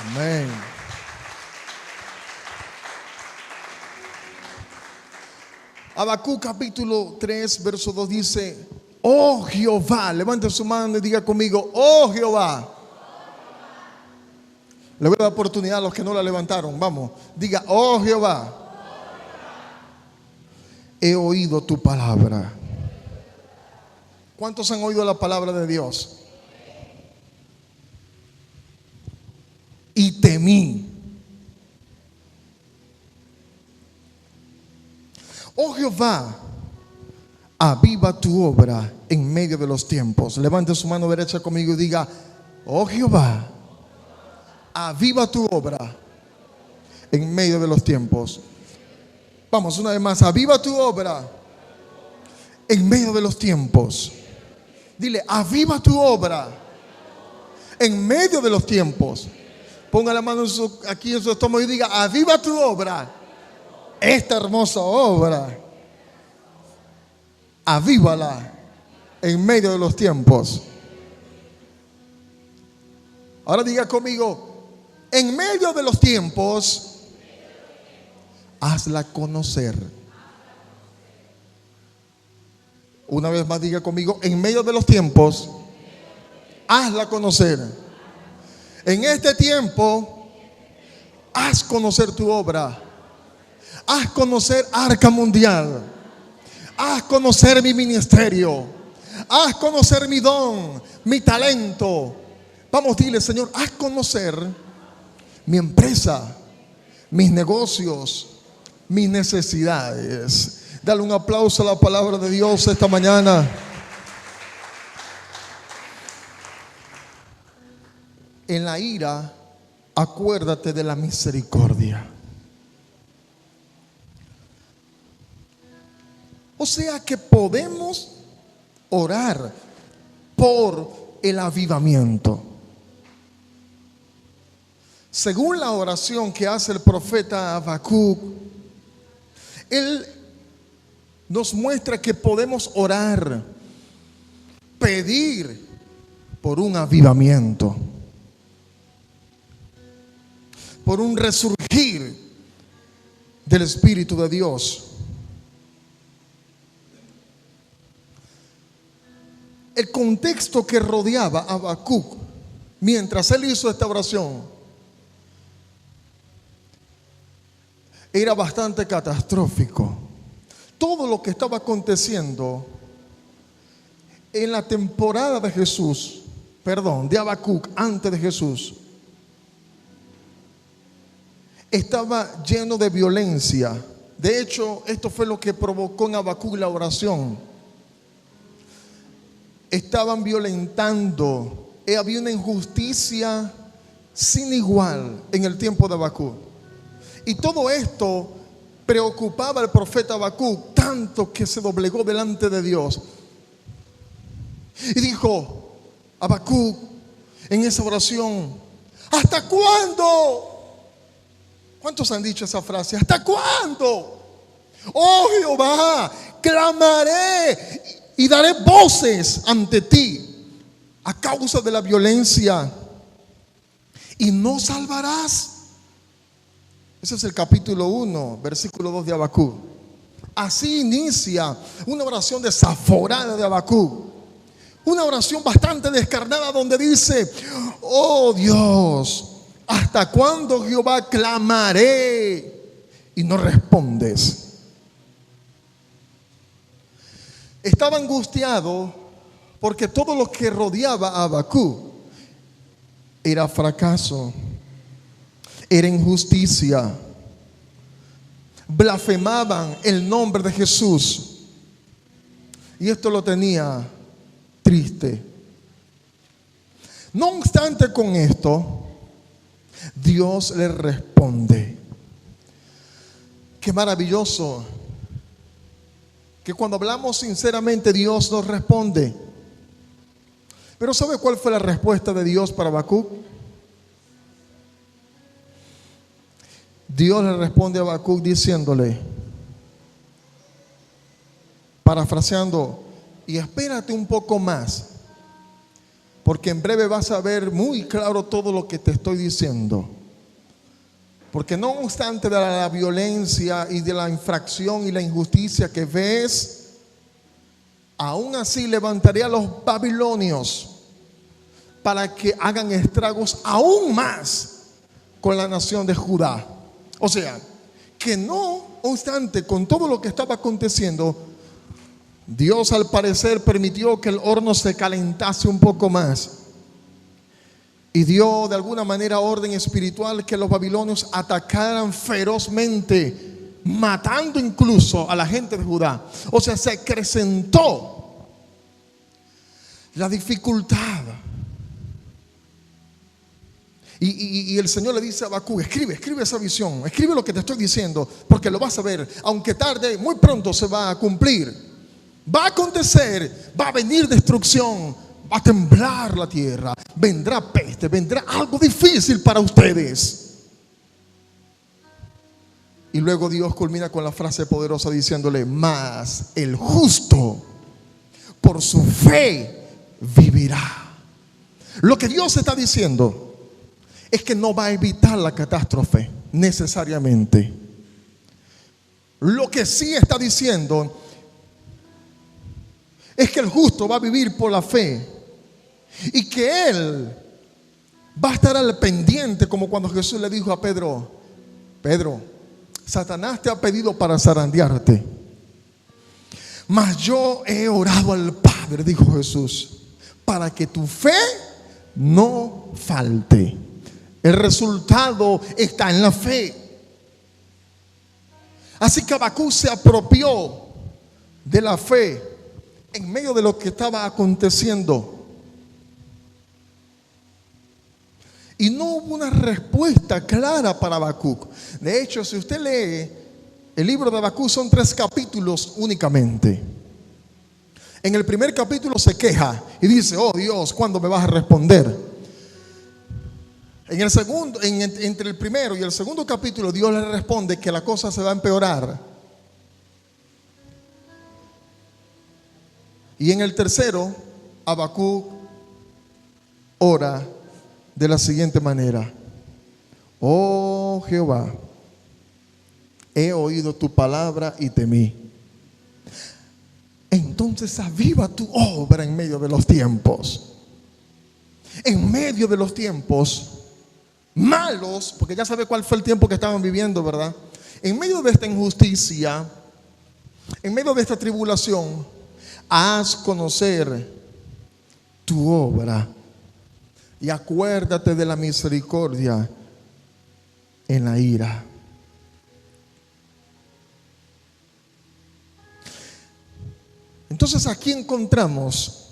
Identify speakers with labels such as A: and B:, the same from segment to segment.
A: Amén. Habacuc capítulo 3, verso 2 dice: oh Jehová, levante su mano y diga conmigo: oh Jehová. Le voy a dar oportunidad a los que no la levantaron. Vamos, diga: oh Jehová, he oído tu palabra. ¿Cuántos han oído la palabra de Dios? Y temí. Oh Jehová, aviva tu obra en medio de los tiempos. Levante su mano derecha conmigo y diga: oh Jehová, aviva tu obra en medio de los tiempos. Vamos, una vez más: aviva tu obra en medio de los tiempos. Dile: aviva tu obra en medio de los tiempos. Ponga la mano aquí en su estómago y diga: aviva tu obra. Esta hermosa obra, avívala en medio de los tiempos. Ahora diga conmigo: en medio de los tiempos, hazla conocer. Una vez más diga conmigo: en medio de los tiempos, hazla conocer. En este tiempo, haz conocer tu obra. Haz conocer Arca Mundial. Haz conocer mi ministerio. Haz conocer mi don, mi talento. Vamos, dile: Señor, haz conocer mi empresa, mis negocios, mis necesidades. Dale un aplauso a la palabra de Dios esta mañana. En la ira, acuérdate de la misericordia. O sea que podemos orar por el avivamiento. Según la oración que hace el profeta Habacuc, él nos muestra que podemos orar, pedir por un avivamiento, por un resurgir del Espíritu de Dios. El contexto que rodeaba a Habacuc mientras él hizo esta oración era bastante catastrófico. Todo lo que estaba aconteciendo en la temporada de Jesús, de Habacuc, antes de Jesús, estaba lleno de violencia. De hecho, esto fue lo que provocó en Habacuc la oración. Estaban violentando, había una injusticia sin igual en el tiempo de Habacuc. Y todo esto preocupaba al profeta Habacuc tanto que se doblegó delante de Dios. Y dijo Habacuc en esa oración: ¿hasta cuándo? ¿Cuántos han dicho esa frase? ¿Hasta cuándo? Oh Jehová, clamaré y daré voces ante ti a causa de la violencia, y no salvarás. Ese es el capítulo 1, versículo 2 de Habacuc. Así inicia una oración desaforada de Habacuc. Una oración bastante descarnada donde dice: oh Dios, ¿hasta cuándo, Jehová, clamaré y no respondes? Estaba angustiado porque todo lo que rodeaba a Habacuc era fracaso, era injusticia. Blasfemaban el nombre de Jesús, y esto lo tenía triste. No obstante, con esto, Dios le responde. Qué maravilloso que cuando hablamos sinceramente, Dios nos responde. Pero ¿sabe cuál fue la respuesta de Dios para Habacuc? Dios le responde a Habacuc diciéndole, parafraseando: y espérate un poco más, porque en breve vas a ver muy claro todo lo que te estoy diciendo. Porque no obstante de la violencia y de la infracción y la injusticia que ves, aún así levantaré a los babilonios para que hagan estragos aún más con la nación de Judá. O sea, que no obstante con todo lo que estaba aconteciendo, Dios al parecer permitió que el horno se calentase un poco más y dio de alguna manera orden espiritual que los babilonios atacaran ferozmente, matando incluso a la gente de Judá. O sea, se acrecentó la dificultad. Y el Señor le dice a Habacuc: escribe esa visión, escribe lo que te estoy diciendo, porque lo vas a ver, aunque tarde, muy pronto se va a cumplir. Va a acontecer, va a venir destrucción, va a temblar la tierra, vendrá peste, vendrá algo difícil para ustedes. Y luego Dios culmina con la frase poderosa diciéndole: mas el justo por su fe vivirá. Lo que Dios está diciendo es que no va a evitar la catástrofe necesariamente. Lo que sí está diciendo es que el justo va a vivir por la fe y que él va a estar al pendiente, como cuando Jesús le dijo a Pedro: Pedro, Satanás te ha pedido para zarandearte, mas yo he orado al Padre, dijo Jesús, para que tu fe no falte. El resultado está en la fe. Así que Habacuc se apropió de la fe en medio de lo que estaba aconteciendo. Y no hubo una respuesta clara para Habacuc. De hecho, si usted lee el libro de Habacuc, son 3 capítulos únicamente. En el primer capítulo se queja y dice: oh Dios, ¿cuándo me vas a responder? En el segundo, entre el primero y el segundo capítulo, Dios le responde que la cosa se va a empeorar. Y en el tercero, Habacuc ora de la siguiente manera: oh Jehová, he oído tu palabra y temí. Entonces aviva tu obra en medio de los tiempos. En medio de los tiempos malos, porque ya sabe cuál fue el tiempo que estaban viviendo, ¿verdad? En medio de esta injusticia, en medio de esta tribulación, haz conocer tu obra y acuérdate de la misericordia en la ira. Entonces aquí encontramos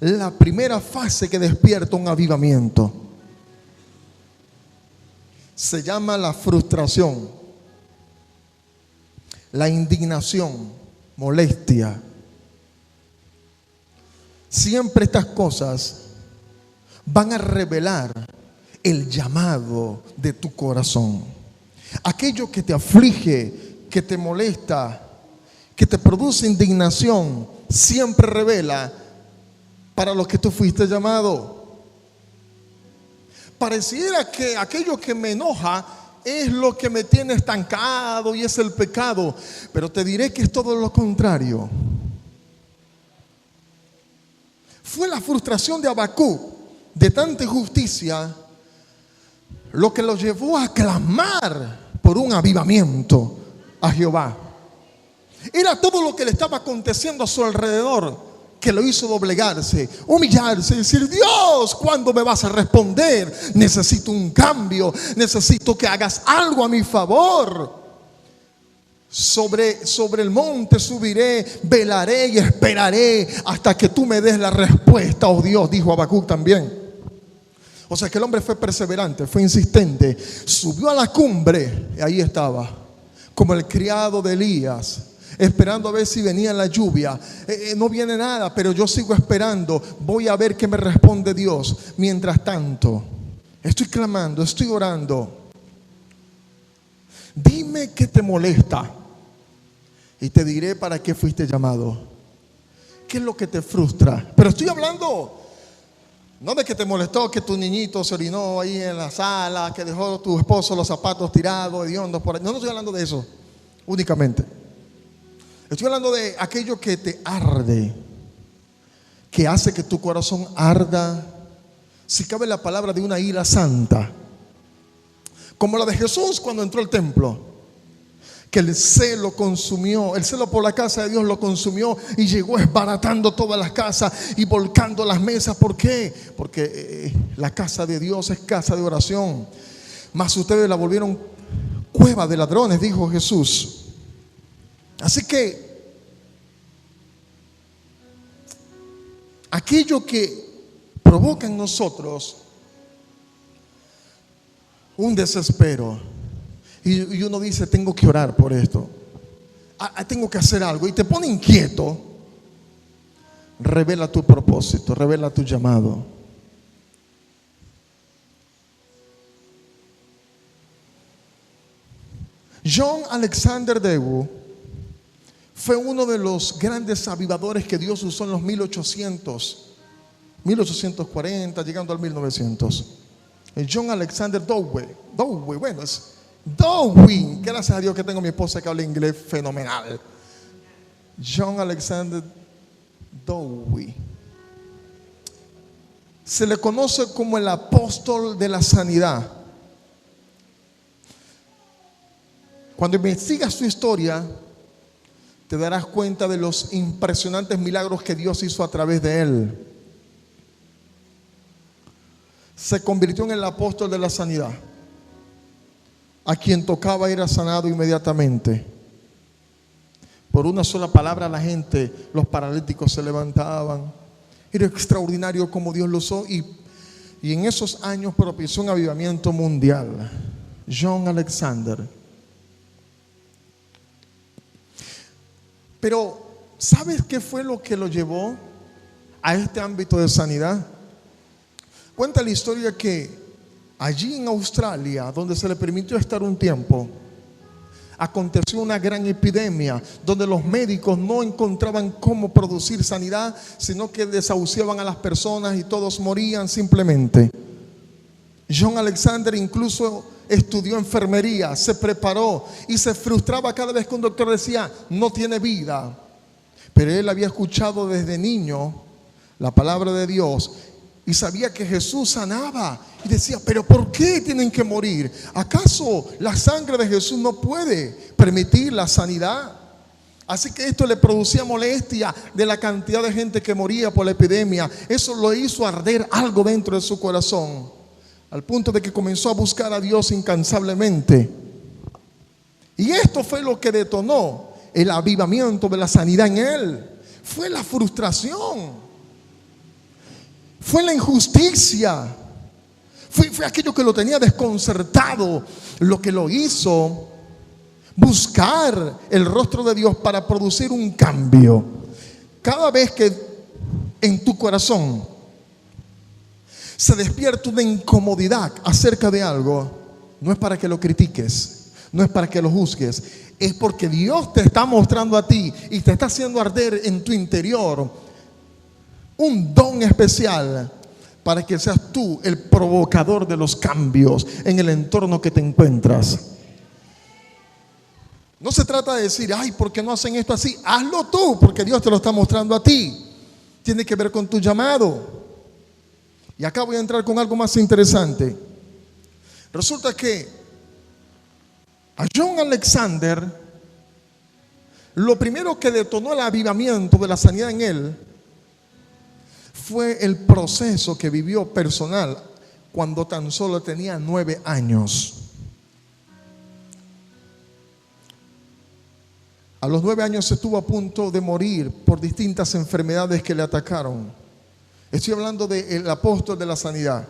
A: la primera fase que despierta un avivamiento. Se llama la frustración, la indignación, molestia. Siempre estas cosas van a revelar el llamado de tu corazón. Aquello que te aflige, que te molesta, que te produce indignación, siempre revela para lo que tú fuiste llamado. Pareciera que aquello que me enoja es lo que me tiene estancado y es el pecado, pero te diré que es todo lo contrario. Fue la frustración de Habacuc de tanta injusticia lo que lo llevó a clamar por un avivamiento a Jehová. Era todo lo que le estaba aconteciendo a su alrededor que lo hizo doblegarse, humillarse y decir: Dios, ¿cuándo me vas a responder? Necesito un cambio, necesito que hagas algo a mi favor. Sobre el monte subiré, velaré y esperaré hasta que tú me des la respuesta, oh Dios, dijo Habacuc también. O sea que el hombre fue perseverante, fue insistente, subió a la cumbre y ahí estaba, como el criado de Elías, esperando a ver si venía la lluvia. No viene nada, pero yo sigo esperando. Voy a ver qué me responde Dios. Mientras tanto, estoy clamando, estoy orando. Dime qué te molesta y te diré para qué fuiste llamado. ¿Qué es lo que te frustra? Pero estoy hablando No de que te molestó que tu niñito se orinó ahí en la sala, que dejó tu esposo los zapatos tirados, hediondos por ahí. No, no estoy hablando de eso únicamente. Estoy hablando de aquello que te arde, que hace que tu corazón arda, si cabe la palabra, de una ira santa, como la de Jesús cuando entró al templo, que el celo consumió, el celo por la casa de Dios lo consumió y llegó esbaratando todas las casas y volcando las mesas. ¿Por qué? Porque la casa de Dios es casa de oración, mas ustedes la volvieron cueva de ladrones, dijo Jesús. Así que aquello que provoca en nosotros un desespero, y uno dice, tengo que orar por esto, tengo que hacer algo, y te pone inquieto, revela tu propósito, revela tu llamado. John Alexander Dowie fue uno de los grandes avivadores que Dios usó en los 1840, llegando al 1900. John Alexander Dowie, bueno, es Dowie, gracias a Dios que tengo a mi esposa que habla inglés fenomenal. John Alexander Dowie se le conoce como el apóstol de la sanidad. Cuando investigas su historia, te darás cuenta de los impresionantes milagros que Dios hizo a través de él. Se convirtió en el apóstol de la sanidad. A quien tocaba era sanado inmediatamente. Por una sola palabra la gente, los paralíticos se levantaban. Era extraordinario como Dios lo usó, y en esos años propició un avivamiento mundial. John Alexander. Pero ¿sabes qué fue lo que lo llevó a este ámbito de sanidad? Cuenta la historia que allí en Australia, donde se le permitió estar un tiempo, aconteció una gran epidemia donde los médicos no encontraban cómo producir sanidad, sino que desahuciaban a las personas y todos morían simplemente. John Alexander incluso estudió enfermería, se preparó y se frustraba cada vez que un doctor decía no tiene vida. Pero él había escuchado desde niño la palabra de Dios y sabía que Jesús sanaba, y decía, pero ¿por qué tienen que morir? ¿Acaso la sangre de Jesús no puede permitir la sanidad? Así que esto le producía molestia de la cantidad de gente que moría por la epidemia. Eso lo hizo arder algo dentro de su corazón, al punto de que comenzó a buscar a Dios incansablemente. Y esto fue lo que detonó el avivamiento de la sanidad en él. Fue la frustración, fue la injusticia, fue aquello que lo tenía desconcertado, lo que lo hizo buscar el rostro de Dios para producir un cambio. Cada vez que en tu corazón se despierta una incomodidad acerca de algo, no es para que lo critiques, no es para que lo juzgues, es porque Dios te está mostrando a ti y te está haciendo arder en tu interior un don especial para que seas tú el provocador de los cambios en el entorno que te encuentras. No se trata de decir, ay, ¿por qué no hacen esto así? Hazlo tú, porque Dios te lo está mostrando a ti. Tiene que ver con tu llamado. Y acá voy a entrar con algo más interesante. Resulta que a John Alexander, lo primero que detonó el avivamiento de la sanidad en él fue el proceso que vivió personal cuando tan solo tenía 9 años. A los 9 años estuvo a punto de morir por distintas enfermedades que le atacaron. Estoy hablando del apóstol de la sanidad,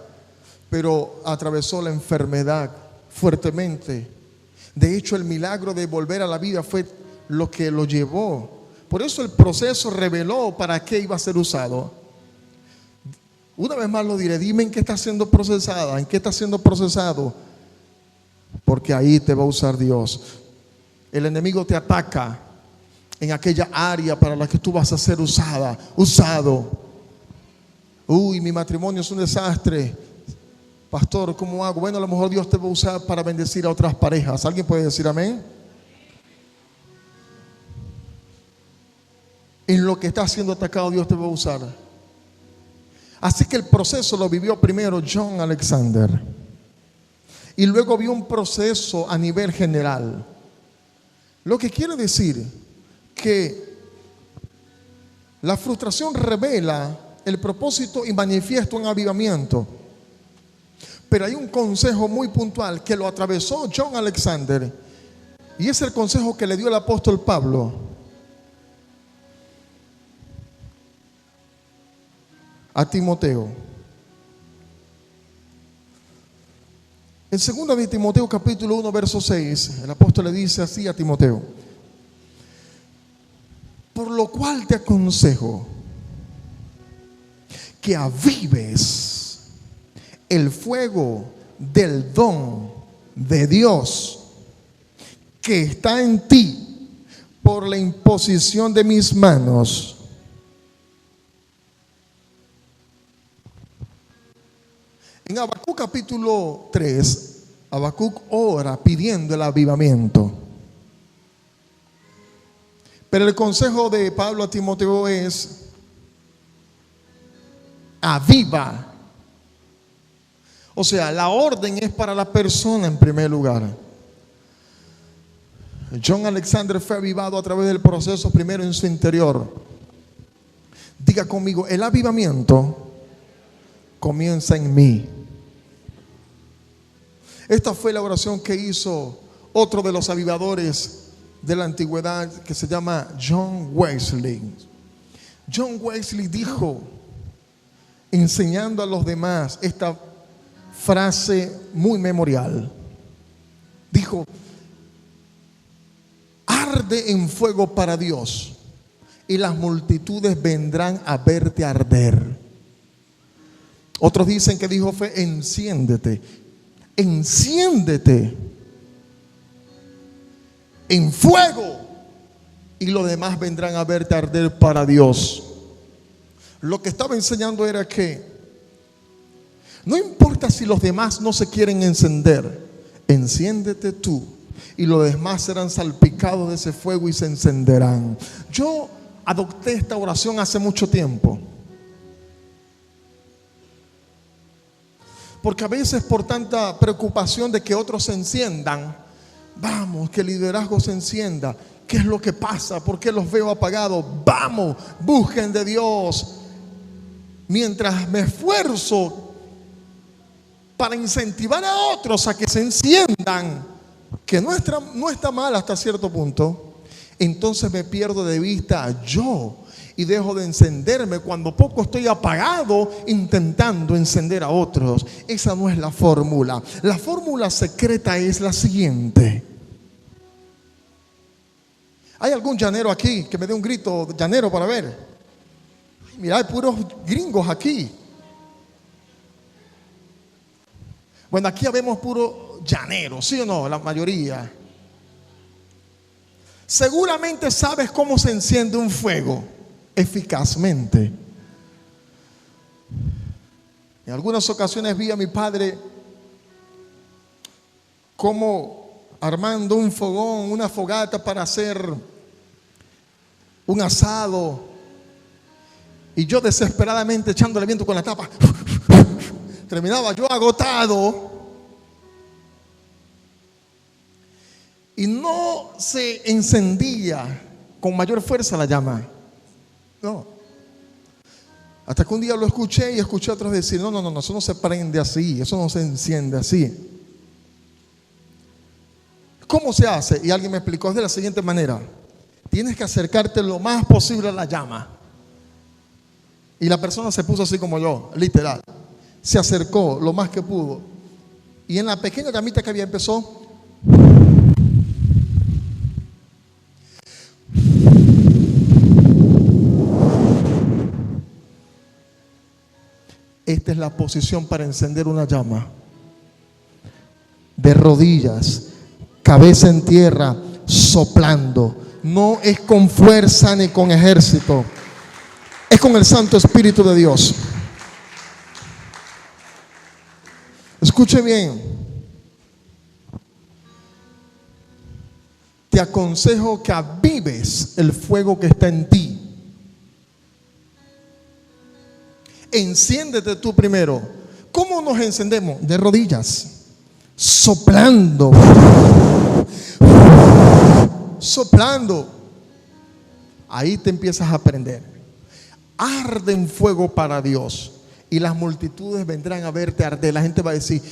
A: pero atravesó la enfermedad fuertemente. De hecho, el milagro de volver a la vida fue lo que lo llevó. Por eso el proceso reveló para qué iba a ser usado. Una vez más lo diré, dime en qué está siendo procesada, en qué está siendo procesado, porque ahí te va a usar Dios. El enemigo te ataca en aquella área para la que tú vas a ser usado. Uy, mi matrimonio es un desastre. Pastor, ¿cómo hago? Bueno, a lo mejor Dios te va a usar para bendecir a otras parejas. ¿Alguien puede decir amén? En lo que está siendo atacado, Dios te va a usar. Así que el proceso lo vivió primero John Alexander. Y luego vio un proceso a nivel general. Lo que quiere decir que la frustración revela el propósito y manifiesta un avivamiento. Pero hay un consejo muy puntual que lo atravesó John Alexander. Y es el consejo que le dio el apóstol Pablo. A Timoteo. En 2 de Timoteo capítulo 1 verso 6, el apóstol le dice así a Timoteo: por lo cual te aconsejo que avives el fuego del don de Dios que está en ti por la imposición de mis manos. En Habacuc capítulo 3, Habacuc ora pidiendo el avivamiento. Pero el consejo de Pablo a Timoteo es: aviva. O sea, la orden es para la persona en primer lugar. John Alexander fue avivado a través del proceso primero en su interior. Diga conmigo: el avivamiento comienza en mí. Esta fue la oración que hizo otro de los avivadores de la antigüedad, que se llama John Wesley. John Wesley dijo, enseñando a los demás, esta frase muy memorial. Dijo: arde en fuego para Dios y las multitudes vendrán a verte arder. Otros dicen que dijo fue: enciéndete, enciéndete en fuego y los demás vendrán a verte arder para Dios. Lo que estaba enseñando era que no importa si los demás no se quieren encender, enciéndete tú y los demás serán salpicados de ese fuego y se encenderán. Yo adopté esta oración hace mucho tiempo, porque a veces por tanta preocupación de que otros se enciendan, vamos, que el liderazgo se encienda. ¿Qué es lo que pasa? ¿Por qué los veo apagados? Vamos, busquen de Dios. Mientras me esfuerzo para incentivar a otros a que se enciendan, que no está mal hasta cierto punto, entonces me pierdo de vista yo y dejo de encenderme cuando poco estoy apagado intentando encender a otros. Esa no es la fórmula. La fórmula secreta es la siguiente. ¿Hay algún llanero aquí que me dé un grito llanero para ver? Ay, mira, hay puros gringos aquí. Bueno, aquí habemos puro llanero, ¿sí o no? La mayoría. Seguramente sabes cómo se enciende un fuego eficazmente. En algunas ocasiones vi a mi padre como armando un fogón, una fogata para hacer un asado, y yo desesperadamente echándole viento con la tapa. Terminaba yo agotado y no se encendía con mayor fuerza la llama. No. Hasta que un día lo escuché y escuché a otros decir: no, eso no se prende así, eso no se enciende así. ¿Cómo se hace? Y alguien me explicó, es de la siguiente manera: tienes que acercarte lo más posible a la llama. Y la persona se puso así como yo, literal. Se acercó lo más que pudo. Y en la pequeña llamita que había empezó. Esta es la posición para encender una llama. De rodillas, cabeza en tierra, soplando. No es con fuerza ni con ejército. Es con el Santo Espíritu de Dios. Escuche bien. Te aconsejo que avives el fuego que está en ti. Enciéndete tú primero. ¿Cómo nos encendemos? De rodillas, soplando, soplando. Ahí te empiezas a aprender. Arde en fuego para Dios y las multitudes vendrán a verte arder. La gente va a decir: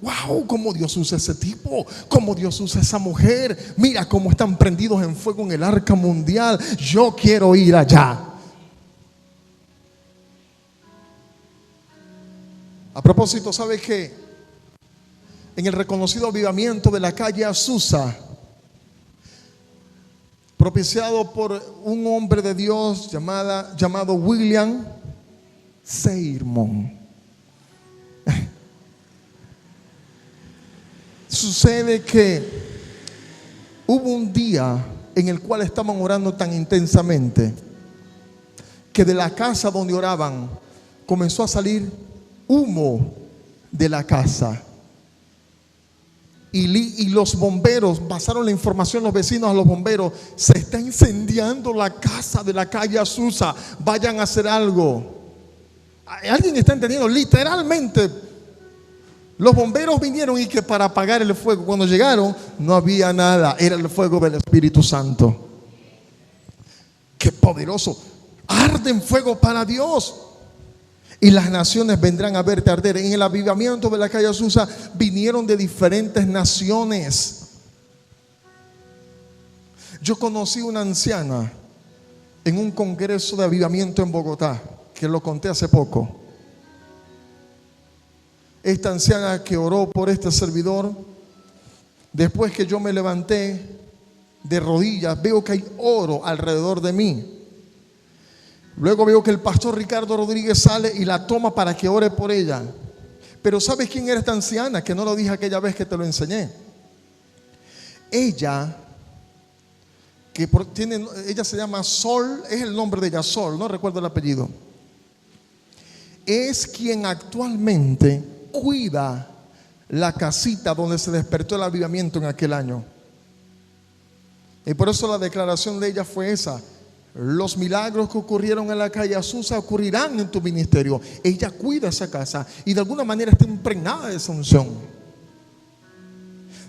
A: wow, cómo Dios usa ese tipo, cómo Dios usa esa mujer. Mira cómo están prendidos en fuego en el arca mundial. Yo quiero ir allá. A propósito, ¿sabe qué? En el reconocido avivamiento de la calle Azusa, propiciado por un hombre de Dios llamado William Seymour, sucede que hubo un día en el cual estaban orando tan intensamente que de la casa donde oraban comenzó a salir humo de la casa. Y los bomberos pasaron la información, los vecinos a los bomberos: se está incendiando la casa de la calle Azusa, vayan a hacer algo. ¿Alguien está entendiendo? Literalmente los bomberos vinieron, y que para apagar el fuego, cuando llegaron no había nada, era el fuego del Espíritu Santo. ¡Qué poderoso! Arde en fuego para Dios. Y las naciones vendrán a verte arder. En el avivamiento de la calle Azusa vinieron de diferentes naciones. Yo conocí una anciana en un congreso de avivamiento en Bogotá, que lo conté hace poco. Esta anciana que oró por este servidor, después que yo me levanté de rodillas, veo que hay oro alrededor de mí. Luego veo que el pastor Ricardo Rodríguez sale y la toma para que ore por ella. Pero ¿sabes quién era esta anciana? Que no lo dije aquella vez que te lo enseñé. Ella se llama Sol, es el nombre de ella, Sol, no recuerdo el apellido. Es quien actualmente cuida la casita donde se despertó el avivamiento en aquel año. Y por eso la declaración de ella fue esa: los milagros que ocurrieron en la calle Azusa ocurrirán en tu ministerio. Ella cuida esa casa y de alguna manera está impregnada de esa unción.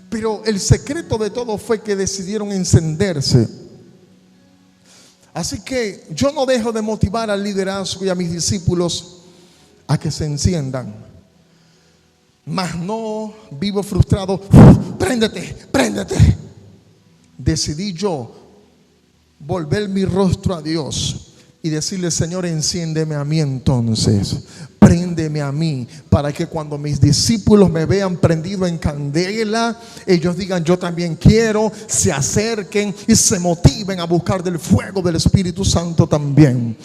A: Pero el secreto de todo fue que decidieron encenderse. Así que yo no dejo de motivar al liderazgo y a mis discípulos a que se enciendan. Mas no vivo frustrado. Préndete, préndete. Decidí yo volver mi rostro a Dios y decirle: Señor, enciéndeme a mí entonces, préndeme a mí, para que cuando mis discípulos me vean prendido en candela, ellos digan: yo también quiero, se acerquen y se motiven a buscar del fuego del Espíritu Santo también.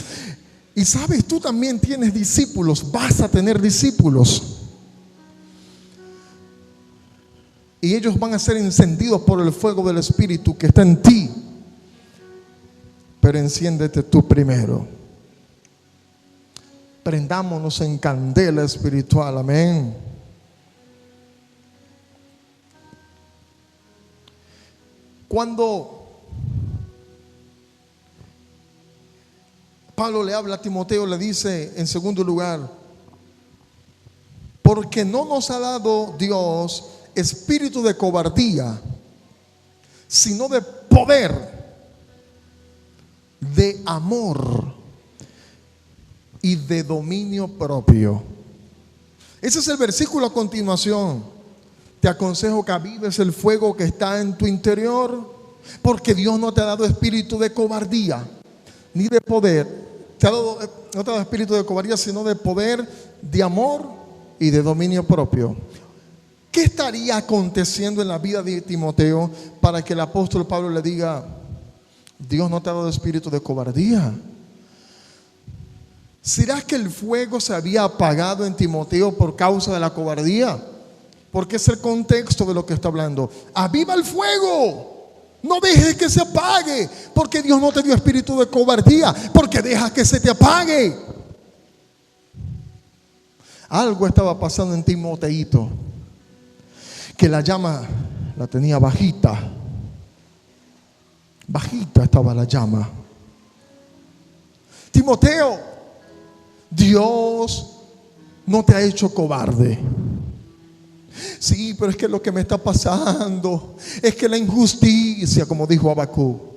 A: Y sabes, tú también tienes discípulos, vas a tener discípulos, y ellos van a ser encendidos por el fuego del Espíritu que está en ti. Pero enciéndete tú primero. Prendámonos en candela espiritual. Amén. Cuando Pablo le habla a Timoteo, le dice en segundo lugar: porque no nos ha dado Dios espíritu de cobardía, sino de poder, de amor y de dominio propio. Ese es el versículo a continuación. Te aconsejo que avives el fuego que está en tu interior, porque Dios no te ha dado espíritu de cobardía ni de poder. No te ha dado espíritu de cobardía, sino de poder, de amor y de dominio propio. ¿Qué estaría aconteciendo en la vida de Timoteo para que el apóstol Pablo le diga: Dios no te ha dado espíritu de cobardía? ¿Será que el fuego se había apagado en Timoteo por causa de la cobardía? Porque es el contexto de lo que está hablando. Aviva el fuego, no dejes que se apague, porque Dios no te dio espíritu de cobardía, porque dejas que se te apague. Algo estaba pasando en Timoteito, que la llama la tenía bajita. Bajita estaba la llama. Timoteo, Dios no te ha hecho cobarde. Sí, pero es que lo que me está pasando es que la injusticia, como dijo Habacuc,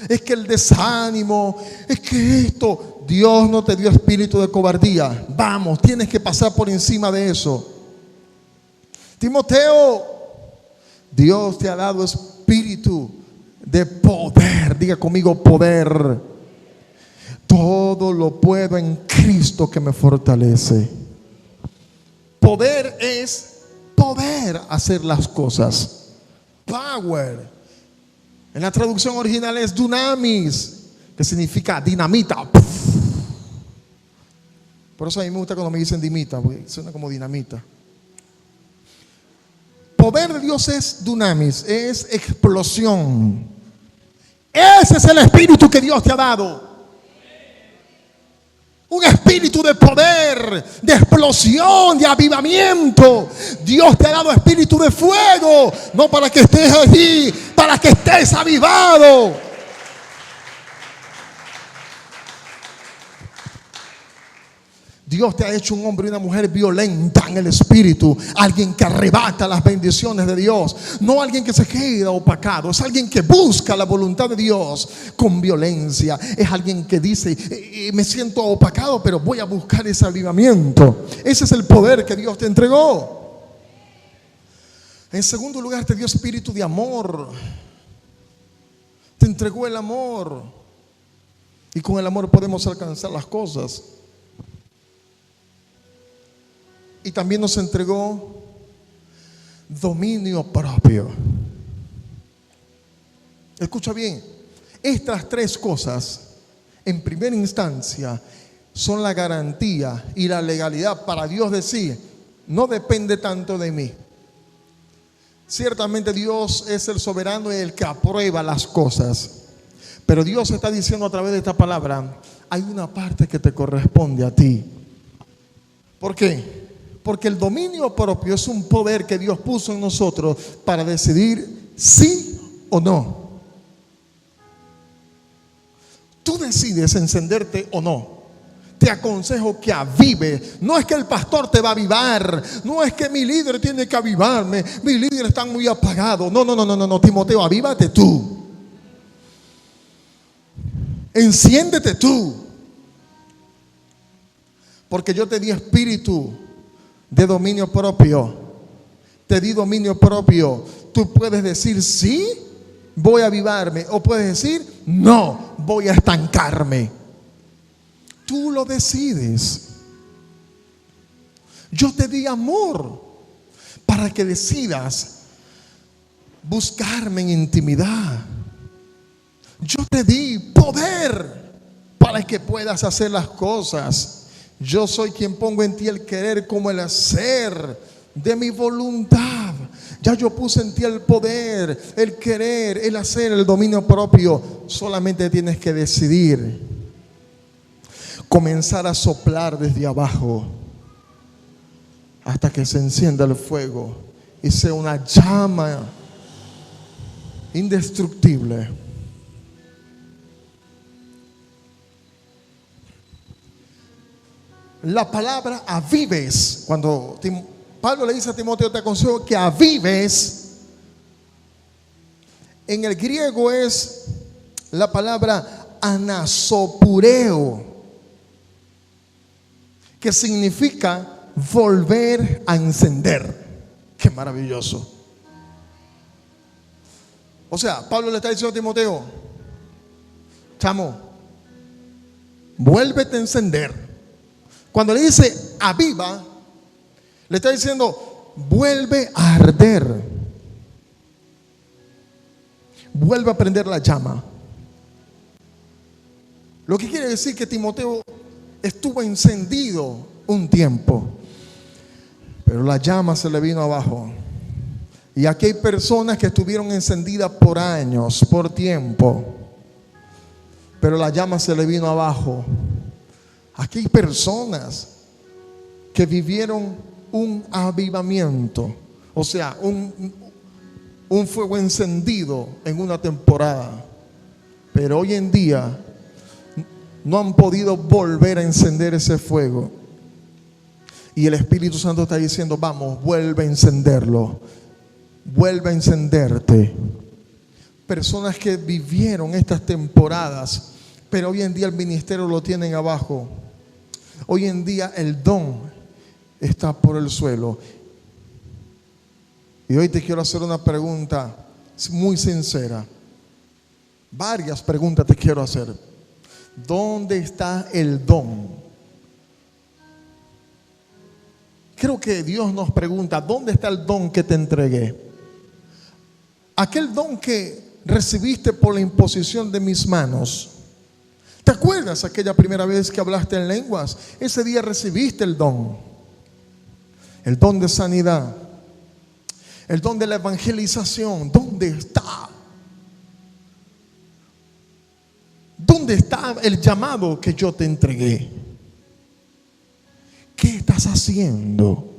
A: es que el desánimo, es que esto. Dios no te dio espíritu de cobardía. Vamos, tienes que pasar por encima de eso. Timoteo, Dios te ha dado espíritu de poder. Diga conmigo, poder. Todo lo puedo en Cristo que me fortalece. Poder es poder hacer las cosas. Power. En la traducción original es dunamis, que significa dinamita. Por eso a mí me gusta cuando me dicen dinamita, porque suena como dinamita. Poder de Dios es dunamis, es explosión. Ese es el espíritu que Dios te ha dado. Un espíritu de poder, de explosión, de avivamiento. Dios te ha dado espíritu de fuego, no para que estés allí, para que estés avivado. Dios te ha hecho un hombre y una mujer violenta en el espíritu. Alguien que arrebata las bendiciones de Dios. No alguien que se queda opacado. Es alguien que busca la voluntad de Dios con violencia. Es alguien que dice, me siento opacado, pero voy a buscar ese avivamiento. Ese es el poder que Dios te entregó. En segundo lugar, te dio espíritu de amor. Te entregó el amor. Y con el amor podemos alcanzar las cosas. Y también nos entregó dominio propio. Escucha bien, estas tres cosas, en primera instancia, son la garantía y la legalidad para Dios decir, no depende tanto de mí. Ciertamente Dios es el soberano y el que aprueba las cosas. Pero Dios está diciendo a través de esta palabra, hay una parte que te corresponde a ti. ¿Por qué? Porque el dominio propio es un poder que Dios puso en nosotros para decidir sí o no. Tú decides encenderte o no. Te aconsejo que avive. No es que el pastor te va a avivar. No es que mi líder tiene que avivarme. Mi líder está muy apagado. No, Timoteo, avívate tú. Enciéndete tú. Porque yo te di espíritu de dominio propio. Te di dominio propio. Tú puedes decir sí, voy a avivarme, o puedes decir no, voy a estancarme. Tú lo decides. Yo te di amor para que decidas buscarme en intimidad. Yo te di poder para que puedas hacer las cosas. Yo soy quien pongo en ti el querer como el hacer de mi voluntad. Ya yo puse en ti el poder, el querer, el hacer, el dominio propio. Solamente tienes que decidir. Comenzar a soplar desde abajo hasta que se encienda el fuego y sea una llama indestructible. La palabra avives, cuando Pablo le dice a Timoteo, te aconsejo que avives, en el griego es la palabra anasopureo, que significa volver a encender. Qué maravilloso. O sea, Pablo le está diciendo a Timoteo, chamo, vuélvete a encender. Cuando le dice aviva, le está diciendo vuelve a arder, vuelve a prender la llama. Lo que quiere decir que Timoteo estuvo encendido un tiempo, pero la llama se le vino abajo. Y aquí hay personas que estuvieron encendidas por años, por tiempo, pero la llama se le vino abajo. Aquí hay personas que vivieron un avivamiento, o sea, un fuego encendido en una temporada, pero hoy en día no han podido volver a encender ese fuego. Y el Espíritu Santo está diciendo: vamos, vuelve a encenderlo, vuelve a encenderte. Personas que vivieron estas temporadas, pero hoy en día el ministerio lo tienen abajo. Hoy en día el don está por el suelo. Y hoy te quiero hacer una pregunta muy sincera. Varias preguntas te quiero hacer. ¿Dónde está el don? Creo que Dios nos pregunta: ¿dónde está el don que te entregué? Aquel don que recibiste por la imposición de mis manos. ¿Te acuerdas aquella primera vez que hablaste en lenguas? Ese día recibiste el don de sanidad, el don de la evangelización. ¿Dónde está? ¿Dónde está el llamado que yo te entregué? ¿Qué estás haciendo?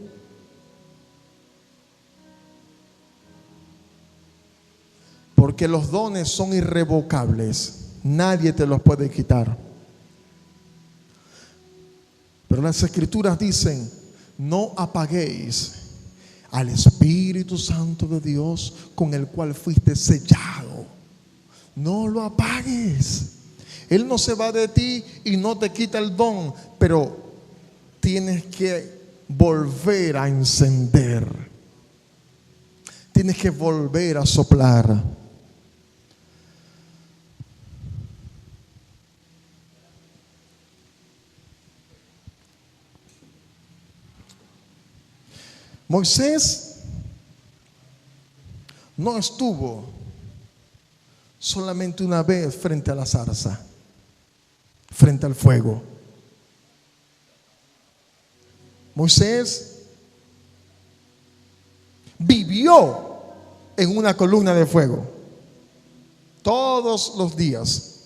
A: Porque los dones son irrevocables. Nadie te los puede quitar. Pero las Escrituras dicen: no apaguéis al Espíritu Santo de Dios, con el cual fuiste sellado. No lo apagues. Él no se va de ti y no te quita el don, pero tienes que volver a encender. Tienes que volver a soplar. Moisés no estuvo solamente una vez frente a la zarza, frente al fuego. Moisés vivió en una columna de fuego todos los días.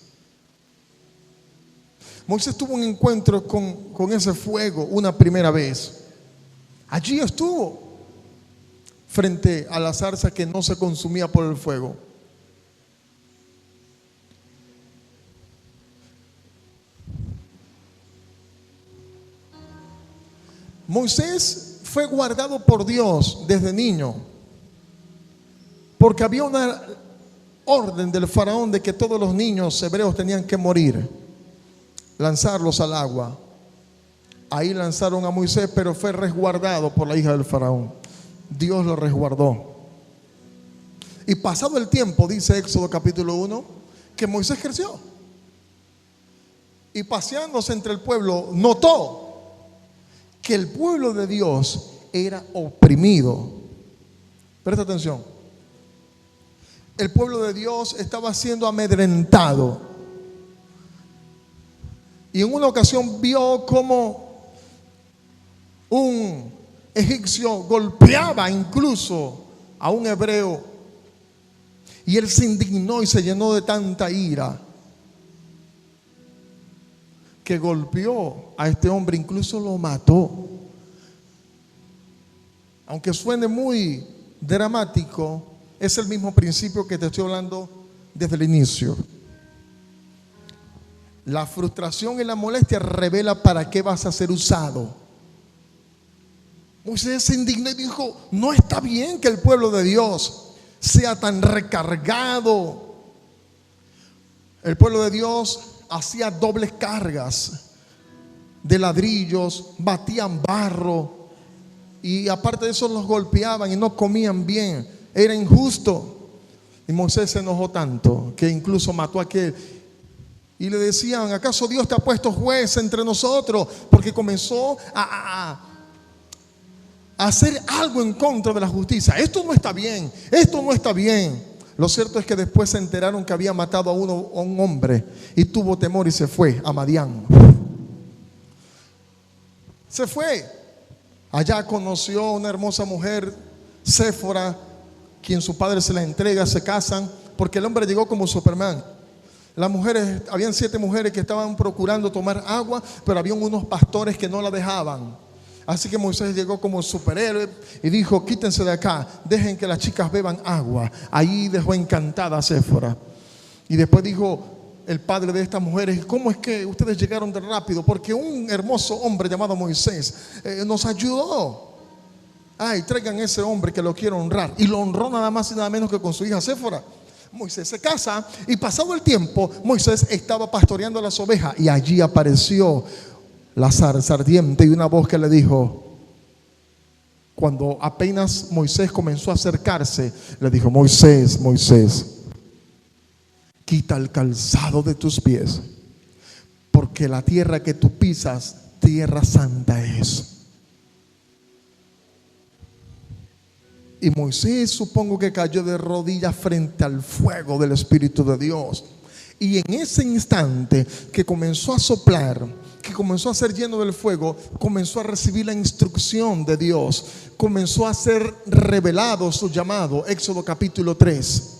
A: Moisés tuvo un encuentro con ese fuego una primera vez. Allí estuvo frente a la zarza que no se consumía por el fuego. Moisés fue guardado por Dios desde niño, porque había una orden del faraón de que todos los niños hebreos tenían que morir, lanzarlos al agua. Ahí lanzaron a Moisés, pero fue resguardado por la hija del faraón. Dios lo resguardó. Y pasado el tiempo, dice Éxodo capítulo 1, que Moisés creció. Y paseándose entre el pueblo, notó que el pueblo de Dios era oprimido. Presta atención. El pueblo de Dios estaba siendo amedrentado. Y en una ocasión vio cómo un egipcio golpeaba incluso a un hebreo, y él se indignó y se llenó de tanta ira que golpeó a este hombre, incluso lo mató. Aunque suene muy dramático, es el mismo principio que te estoy hablando desde el inicio. La frustración y la molestia revela para qué vas a ser usado. Moisés se indignó y dijo: no está bien que el pueblo de Dios sea tan recargado. El pueblo de Dios hacía dobles cargas de ladrillos, batían barro, y aparte de eso los golpeaban y no comían bien. Era injusto. Y Moisés se enojó tanto que incluso mató a aquel. Y le decían: ¿acaso Dios te ha puesto juez entre nosotros? Porque comenzó a hacer algo en contra de la justicia. Esto no está bien, esto no está bien. Lo cierto es que después se enteraron que había matado a un hombre, y tuvo temor y se fue a Madián. Se fue. Allá conoció a una hermosa mujer, Séfora, quien su padre se la entrega, se casan, porque el hombre llegó como Superman. Las mujeres, habían 7 mujeres que estaban procurando tomar agua, pero habían unos pastores que no la dejaban. Así que Moisés llegó como superhéroe y dijo: quítense de acá, dejen que las chicas beban agua. Ahí dejó encantada a Séfora. Y después dijo el padre de estas mujeres: ¿cómo es que ustedes llegaron tan rápido? Porque un hermoso hombre llamado Moisés nos ayudó. Ay, traigan ese hombre que lo quiero honrar. Y lo honró nada más y nada menos que con su hija Séfora. Moisés se casa y pasado el tiempo, Moisés estaba pastoreando las ovejas y allí apareció la zarza ardiente y una voz que le dijo, cuando apenas Moisés comenzó a acercarse, le dijo: Moisés, Moisés, quita el calzado de tus pies, porque la tierra que tú pisas, tierra santa es. Y Moisés, supongo que cayó de rodillas frente al fuego del Espíritu de Dios. Y en ese instante que comenzó a soplar, que comenzó a ser lleno del fuego, comenzó a recibir la instrucción de Dios. Comenzó a ser revelado su llamado. Éxodo capítulo 3.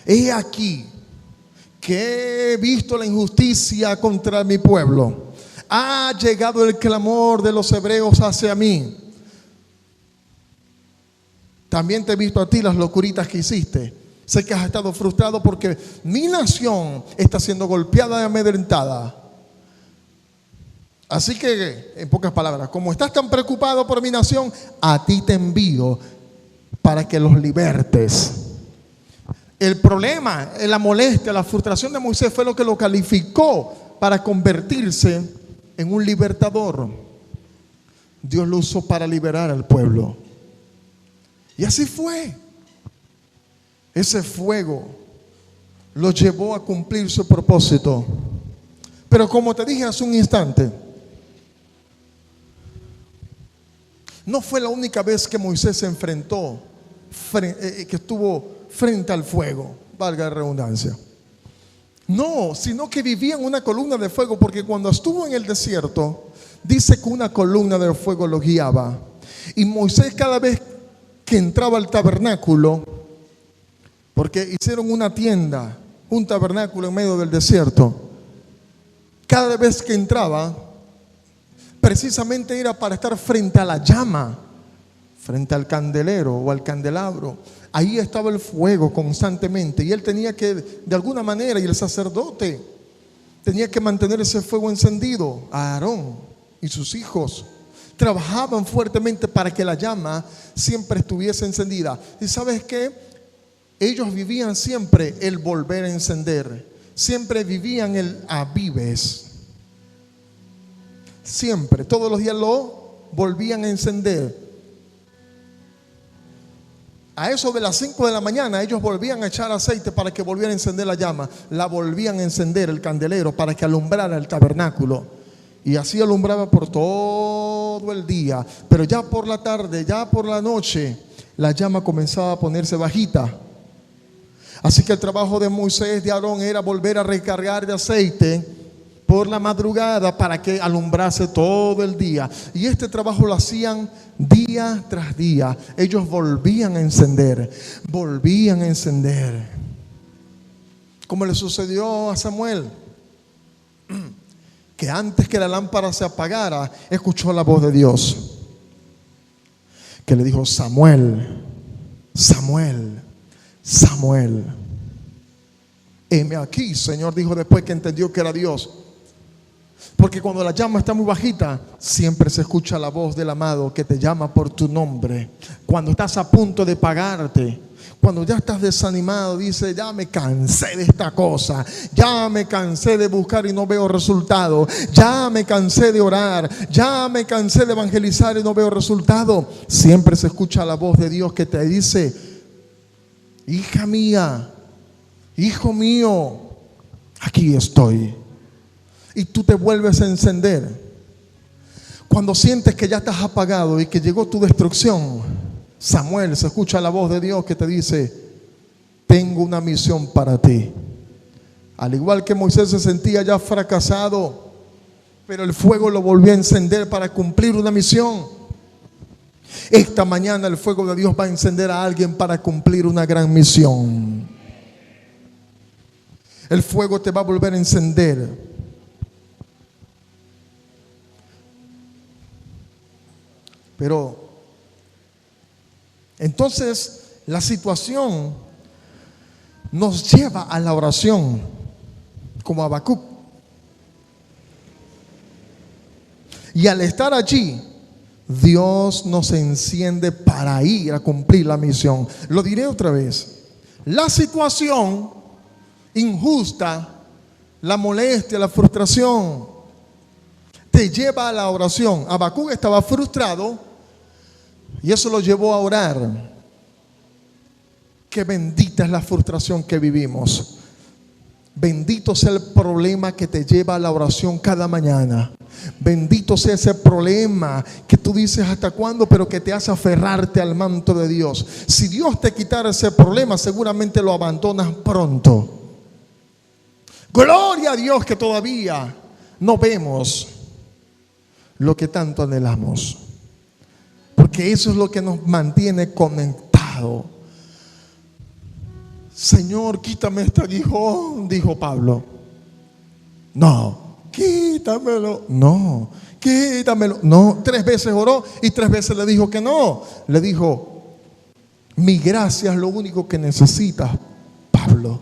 A: He aquí que he visto la injusticia contra mi pueblo. Ha llegado el clamor de los hebreos hacia mí. También te he visto a ti las locuritas que hiciste. Sé que has estado frustrado porque mi nación está siendo golpeada y amedrentada. Así que, en pocas palabras, como estás tan preocupado por mi nación, a ti te envío para que los libertes. El problema, la molestia, la frustración de Moisés fue lo que lo calificó para convertirse en un libertador. Dios lo usó para liberar al pueblo. Y así fue. Ese fuego lo llevó a cumplir su propósito. Pero como te dije hace un instante, no fue la única vez que Moisés se enfrentó, que estuvo frente al fuego, valga la redundancia. No, sino que vivía en una columna de fuego, porque cuando estuvo en el desierto, dice que una columna de fuego lo guiaba. Y Moisés, cada vez que entraba al tabernáculo, porque hicieron una tienda, un tabernáculo en medio del desierto, cada vez que entraba, precisamente era para estar frente a la llama, frente al candelero o al candelabro. Ahí estaba el fuego constantemente y él tenía que, de alguna manera, y el sacerdote tenía que mantener ese fuego encendido. Aarón y sus hijos trabajaban fuertemente para que la llama siempre estuviese encendida. ¿Y sabes qué? Ellos vivían siempre el volver a encender. Siempre vivían el avives. Siempre, todos los días lo volvían a encender. A eso de las 5 de la mañana ellos volvían a echar aceite para que volviera a encender la llama. La volvían a encender el candelero para que alumbrara el tabernáculo. Y así alumbraba por todo el día. Pero ya por la tarde, ya por la noche, la llama comenzaba a ponerse bajita. Así que el trabajo de Moisés, de Aarón, era volver a recargar de aceite por la madrugada para que alumbrase todo el día. Y este trabajo lo hacían día tras día. Ellos volvían a encender, volvían a encender. Como le sucedió a Samuel, que antes que la lámpara se apagara, escuchó la voz de Dios, que le dijo: Samuel, Samuel, Samuel. Heme aquí, Señor, dijo después que entendió que era Dios. Porque cuando la llama está muy bajita, siempre se escucha la voz del amado que te llama por tu nombre. Cuando estás a punto de pagarte, cuando ya estás desanimado, dice: ya me cansé de esta cosa, ya me cansé de buscar y no veo resultado, ya me cansé de orar, ya me cansé de evangelizar y no veo resultado. Siempre se escucha la voz de Dios que te dice: hija mía, hijo mío, aquí estoy. Y tú te vuelves a encender. Cuando sientes que ya estás apagado y que llegó tu destrucción, Samuel, se escucha la voz de Dios que te dice: tengo una misión para ti. Al igual que Moisés se sentía ya fracasado, pero el fuego lo volvió a encender para cumplir una misión. Esta mañana el fuego de Dios va a encender a alguien para cumplir una gran misión. El fuego te va a volver a encender. Pero entonces la situación nos lleva a la oración, como Habacuc. Y al estar allí, Dios nos enciende para ir a cumplir la misión. Lo diré otra vez. La situación injusta, la molestia, la frustración, te lleva a la oración. Habacuc estaba frustrado y eso lo llevó a orar. Qué bendita es la frustración que vivimos. Bendito sea el problema que te lleva a la oración cada mañana. Bendito sea ese problema que tú dices hasta cuándo, pero que te hace aferrarte al manto de Dios. Si Dios te quitara ese problema, seguramente lo abandonas pronto. Gloria a Dios que todavía no vemos lo que tanto anhelamos, porque eso es lo que nos mantiene conectados. Señor, quítame este aguijón, dijo Pablo. No, quítamelo. No, quítamelo. No, 3 veces oró y 3 veces le dijo que no. Le dijo, mi gracia es lo único que necesitas, Pablo.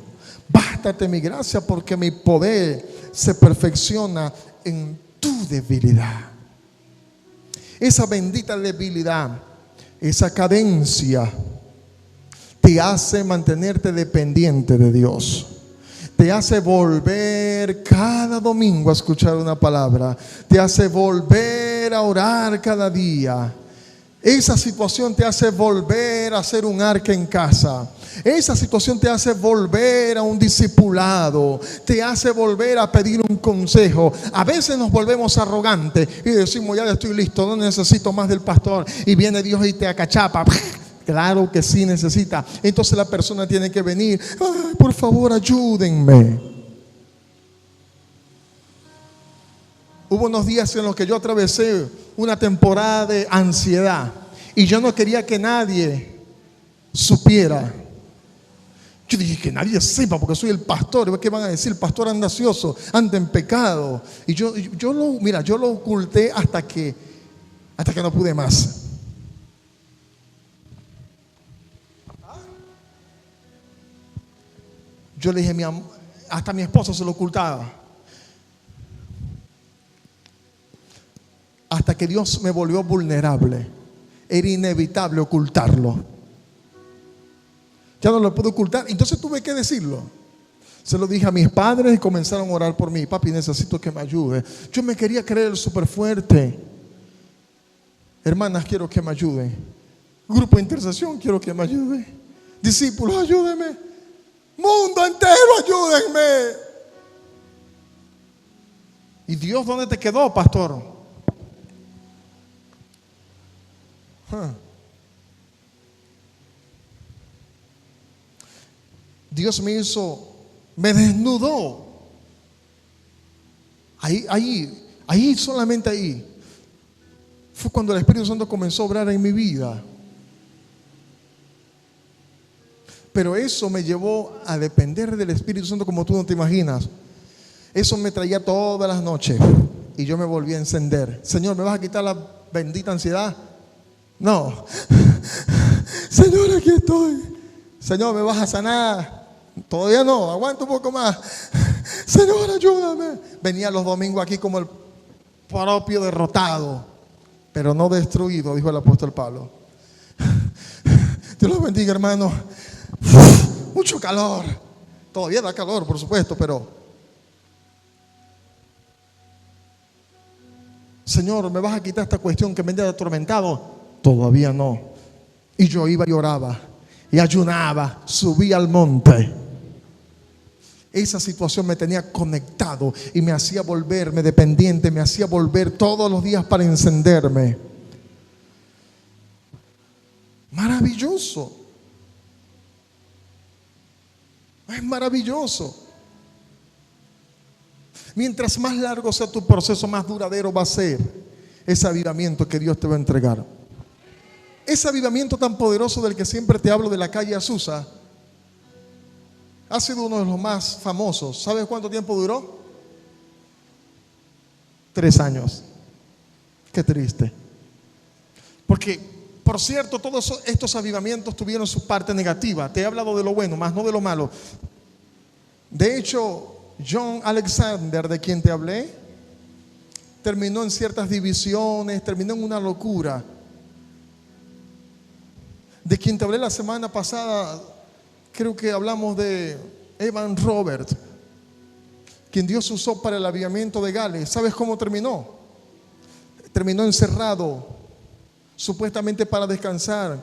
A: Bástate mi gracia porque mi poder se perfecciona en tu debilidad. Esa bendita debilidad, esa cadencia, te hace mantenerte dependiente de Dios. Te hace volver cada domingo a escuchar una palabra. Te hace volver a orar cada día. Esa situación te hace volver a hacer un arca en casa. Esa situación te hace volver a un discipulado. Te hace volver a pedir un consejo. A veces nos volvemos arrogantes y decimos, ya estoy listo, no necesito más del pastor. Y viene Dios y te acachapa. Claro que sí necesita. Entonces la persona tiene que venir. Ay, por favor, ayúdenme. Hubo unos días en los que yo atravesé una temporada de ansiedad y yo no quería que nadie supiera. Yo dije que nadie sepa porque soy el pastor. ¿Qué van a decir? El pastor anda ansioso, anda en pecado. Y yo lo oculté hasta que no pude más. Yo le dije, hasta mi esposo se lo ocultaba. Hasta que Dios me volvió vulnerable. Era inevitable ocultarlo. Ya no lo puedo ocultar. Entonces tuve que decirlo. Se lo dije a mis padres y comenzaron a orar por mí. Papi, necesito que me ayude. Yo me quería creer súper fuerte. Hermanas, quiero que me ayuden. Grupo de intercesión, quiero que me ayuden. Discípulos, ayúdenme. Mundo entero, ayúdenme. ¿Y Dios dónde te quedó, pastor? Dios me desnudó. Ahí, solamente ahí. Fue cuando el Espíritu Santo comenzó a obrar en mi vida. Pero eso me llevó a depender del Espíritu Santo como tú no te imaginas. Eso me traía todas las noches y yo me volví a encender. Señor, ¿me vas a quitar la bendita ansiedad? No. Señor, aquí estoy. Señor, ¿me vas a sanar? Todavía no, aguanta un poco más. Señor, ayúdame. Venía los domingos aquí como el propio derrotado, pero no destruido, dijo el apóstol Pablo. Dios los bendiga, hermano. Mucho calor. Todavía da calor, por supuesto, pero Señor, ¿me vas a quitar esta cuestión que me ha atormentado? Todavía no. Y yo iba y oraba y ayunaba, subía al monte. Esa situación me tenía conectado y me hacía volverme dependiente, me hacía volver todos los días para encenderme. Maravilloso. Es maravilloso. Mientras más largo sea tu proceso, más duradero va a ser ese avivamiento que Dios te va a entregar. Ese avivamiento tan poderoso del que siempre te hablo de la calle Azusa ha sido uno de los más famosos. ¿Sabes cuánto tiempo duró? 3 años. Qué triste. Porque, por cierto, todos estos avivamientos tuvieron su parte negativa. Te he hablado de lo bueno, más no de lo malo. De hecho, John Alexander, de quien te hablé, terminó en ciertas divisiones, terminó en una locura. De quien te hablé la semana pasada, creo que hablamos de Evan Roberts, quien Dios usó para el avivamiento de Gales. ¿Sabes cómo terminó? Terminó encerrado, supuestamente para descansar.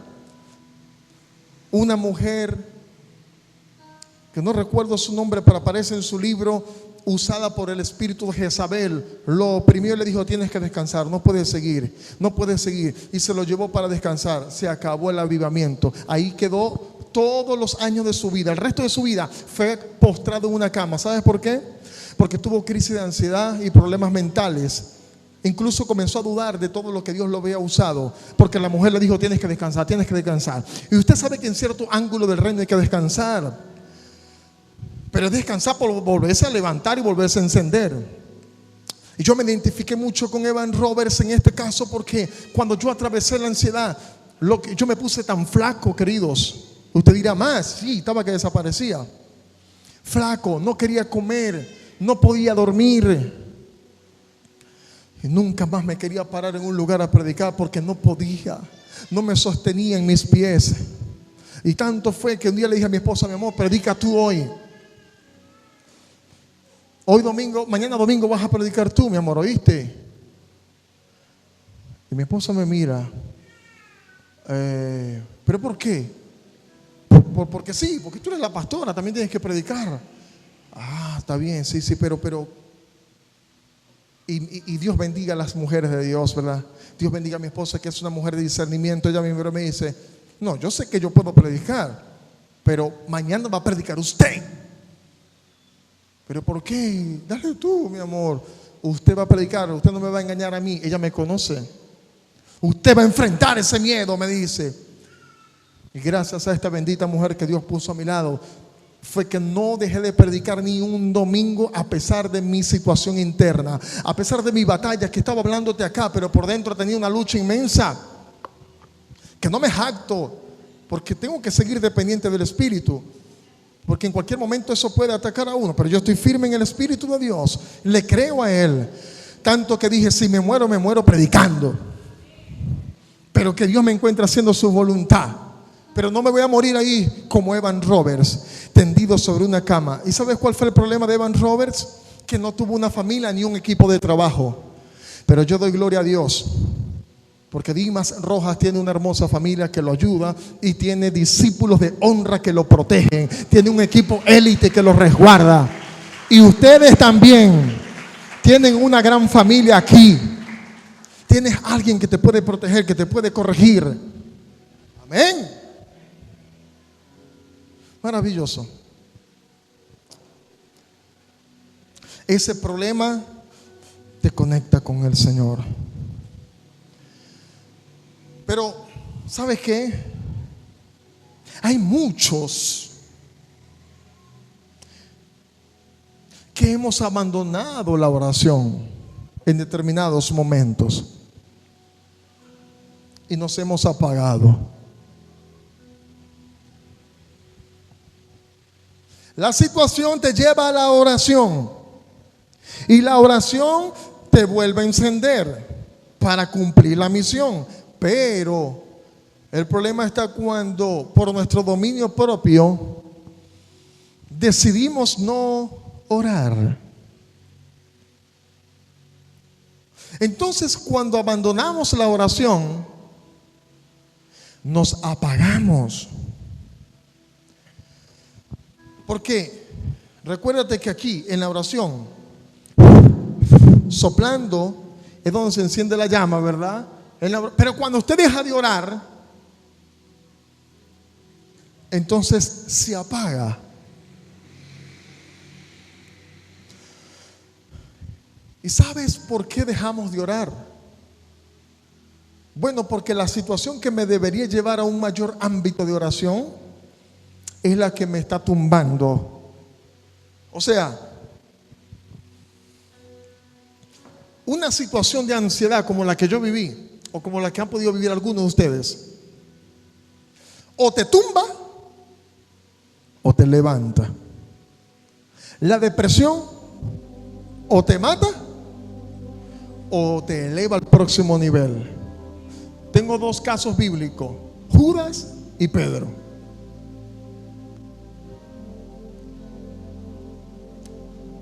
A: Una mujer, que no recuerdo su nombre, pero aparece en su libro, usada por el espíritu de Jezabel, lo oprimió y le dijo: tienes que descansar, no puedes seguir, no puedes seguir. Y se lo llevó para descansar. Se acabó el avivamiento. Ahí quedó todos los años de su vida. El resto de su vida fue postrado en una cama. ¿Sabes por qué? Porque tuvo crisis de ansiedad y problemas mentales. Incluso comenzó a dudar de todo lo que Dios lo había usado, porque la mujer le dijo: tienes que descansar, tienes que descansar. Y usted sabe que en cierto ángulo del reino hay que descansar, pero es descansar por volverse a levantar y volverse a encender. Y yo me identifiqué mucho con Evan Roberts en este caso, porque cuando yo atravesé la ansiedad, yo me puse tan flaco, queridos. Usted dirá: más, sí, estaba que desaparecía. Flaco, no quería comer, no podía dormir. Y nunca más me quería parar en un lugar a predicar porque no podía, no me sostenía en mis pies. Y tanto fue que un día le dije a mi esposa: mi amor, predica tú hoy. Hoy domingo, mañana domingo vas a predicar tú, mi amor, ¿oíste? Y mi esposa me mira: ¿pero por qué? Porque sí, porque tú eres la pastora, también tienes que predicar. Ah, está bien, sí, pero y Dios bendiga a las mujeres de Dios, ¿verdad? Dios bendiga a mi esposa, que es una mujer de discernimiento. Ella misma me dice: no, yo sé que yo puedo predicar, pero mañana va a predicar usted. ¿Pero por qué? Dale tú, mi amor. Usted va a predicar, usted no me va a engañar a mí. Ella me conoce. Usted va a enfrentar ese miedo, me dice. Y gracias a esta bendita mujer que Dios puso a mi lado, fue que no dejé de predicar ni un domingo, a pesar de mi situación interna, a pesar de mi batalla, que estaba hablándote acá, pero por dentro tenía una lucha inmensa, que no me jacto, porque tengo que seguir dependiente del Espíritu, porque en cualquier momento eso puede atacar a uno. Pero yo estoy firme en el Espíritu de Dios, le creo a Él, tanto que dije: si me muero predicando, pero que Dios me encuentre haciendo su voluntad. Pero no me voy a morir ahí como Evan Roberts, tendido sobre una cama. ¿Y sabes cuál fue el problema de Evan Roberts? Que no tuvo una familia ni un equipo de trabajo. Pero yo doy gloria a Dios, porque Dimas Rojas tiene una hermosa familia que lo ayuda, y tiene discípulos de honra que lo protegen. Tiene un equipo élite que lo resguarda. Y ustedes también tienen una gran familia aquí. Tienes alguien que te puede proteger, que te puede corregir. Amén. Maravilloso. Ese problema te conecta con el Señor. Pero, ¿sabes qué? Hay muchos que hemos abandonado la oración en determinados momentos y nos hemos apagado. La situación te lleva a la oración, y la oración te vuelve a encender para cumplir la misión. Pero el problema está cuando, por nuestro dominio propio, decidimos no orar. Entonces, cuando abandonamos la oración, nos apagamos. Porque recuérdate que aquí en la oración, soplando es donde se enciende la llama, ¿verdad? Pero cuando usted deja de orar, entonces se apaga. ¿Y sabes por qué dejamos de orar? Bueno, porque la situación que me debería llevar a un mayor ámbito de oración es la que me está tumbando. O sea, una situación de ansiedad como la que yo viví o como la que han podido vivir algunos de ustedes, o te tumba o te levanta. La depresión o te mata o te eleva al próximo nivel. Tengo dos casos bíblicos, Judas y Pedro.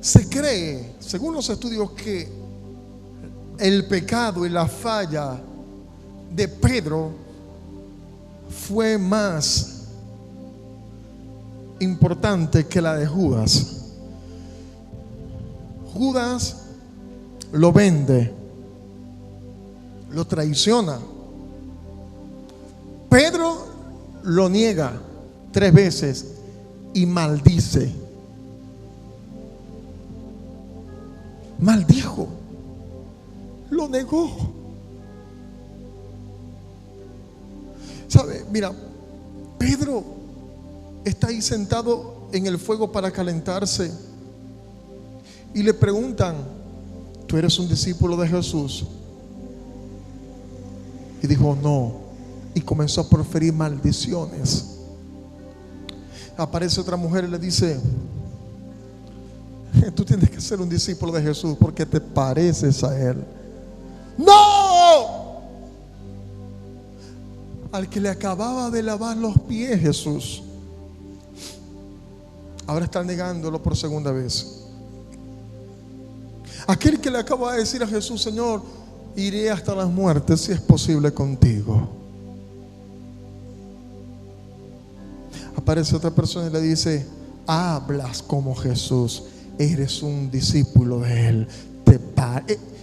A: Se cree, según los estudios, que el pecado y la falla de Pedro fue más importante que la de Judas. Judas lo vende, lo traiciona. Pedro lo niega 3 veces y maldice. Maldijo, lo negó. ¿Sabe? Mira, Pedro está ahí sentado en el fuego para calentarse y le preguntan: ¿tú eres un discípulo de Jesús? Y dijo: no. Y comenzó a proferir maldiciones. Aparece otra mujer y le dice: tú tienes que ser un discípulo de Jesús porque te pareces a Él. ¡No! Al que le acababa de lavar los pies Jesús, ahora está negándolo por segunda vez. Aquel que le acaba de decir a Jesús: Señor, iré hasta las muertes si es posible contigo. Aparece otra persona y le dice: hablas como Jesús, eres un discípulo de Él.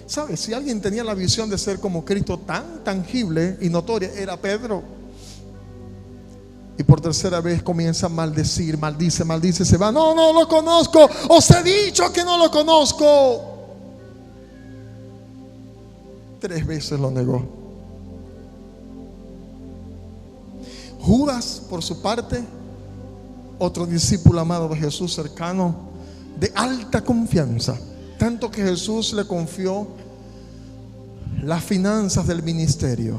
A: ¿Sabes? Si alguien tenía la visión de ser como Cristo tan tangible y notoria, era Pedro. Y por tercera vez comienza a maldecir, maldice, se va: no lo conozco, os he dicho que no lo conozco. 3 veces lo negó. Judas, por su parte, otro discípulo amado de Jesús, cercano, de alta confianza, tanto que Jesús le confió las finanzas del ministerio.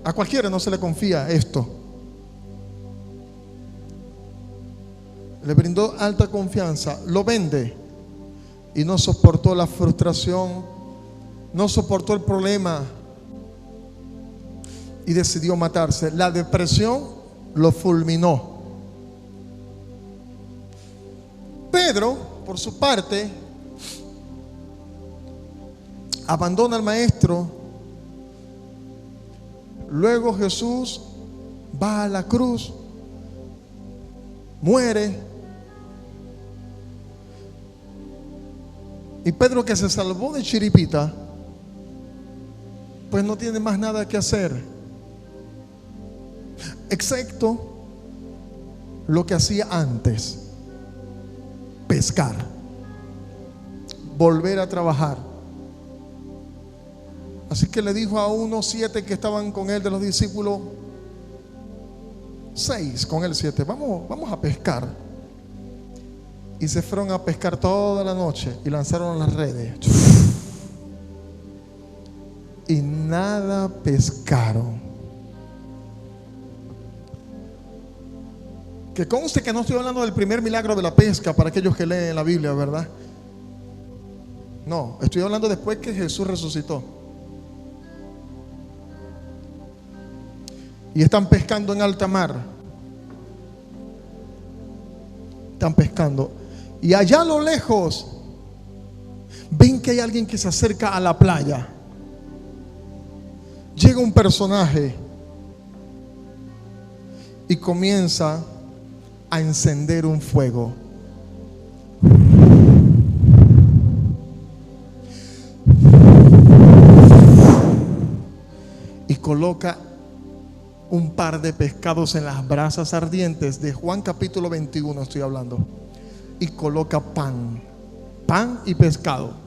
A: A cualquiera no se le confía esto. Le brindó alta confianza, lo vende y no soportó la frustración, no soportó el problema y decidió matarse. La depresión lo fulminó. Pedro, por su parte, abandona al maestro. Luego Jesús va a la cruz, muere. Y Pedro, que se salvó de chiripita, pues no tiene más nada que hacer, excepto lo que hacía antes: pescar, volver a trabajar. Así que le dijo a unos 7 que estaban con él, de los discípulos, 6 con él, 7, vamos a pescar. Y se fueron a pescar toda la noche y lanzaron las redes y nada pescaron. Que conste que no estoy hablando del primer milagro de la pesca para aquellos que leen la Biblia, ¿verdad? No, estoy hablando después que Jesús resucitó. Y están pescando en alta mar. Están pescando. Y allá a lo lejos ven que hay alguien que se acerca a la playa. Llega un personaje y comienza a encender un fuego. Y coloca un par de pescados en las brasas ardientes. De Juan capítulo 21 estoy hablando. Y coloca pan y pescado.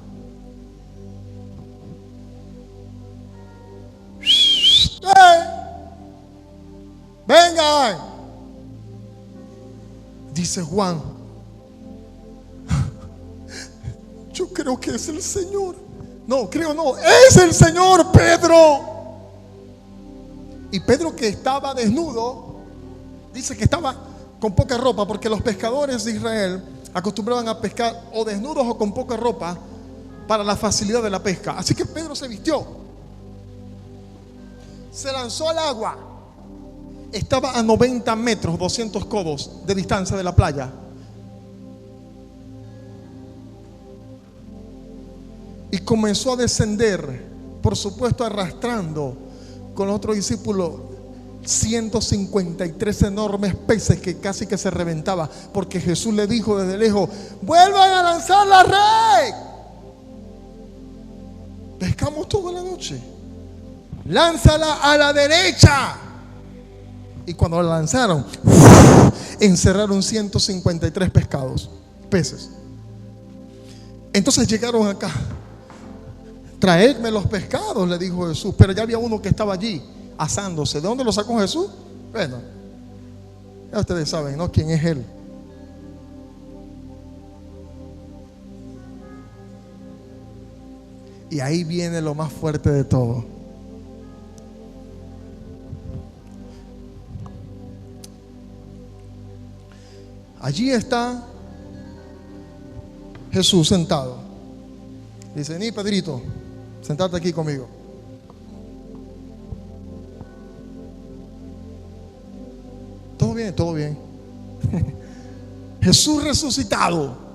A: Vengan, dice Juan, yo creo que es el Señor. No, creo no. Es el Señor, Pedro. Y Pedro, que estaba desnudo, dice que estaba con poca ropa, porque los pescadores de Israel acostumbraban a pescar o desnudos o con poca ropa para la facilidad de la pesca. Así que Pedro se vistió, se lanzó al agua. Estaba a 90 metros, 200 codos de distancia de la playa. Y comenzó a descender, por supuesto arrastrando con los otros discípulos 153 enormes peces que casi que se reventaba, porque Jesús le dijo desde lejos: vuelvan a lanzar la red. Pescamos toda la noche, lánzala a la derecha. Y cuando la lanzaron, encerraron 153 peces. Entonces llegaron acá. Traedme los pescados, le dijo Jesús. Pero ya había uno que estaba allí asándose. ¿De dónde lo sacó Jesús? Bueno, ya ustedes saben, ¿no? ¿Quién es él? Y ahí viene lo más fuerte de todo. Allí está Jesús sentado. Dice: ni Pedrito, sentate aquí conmigo. Todo bien, todo bien. Jesús resucitado.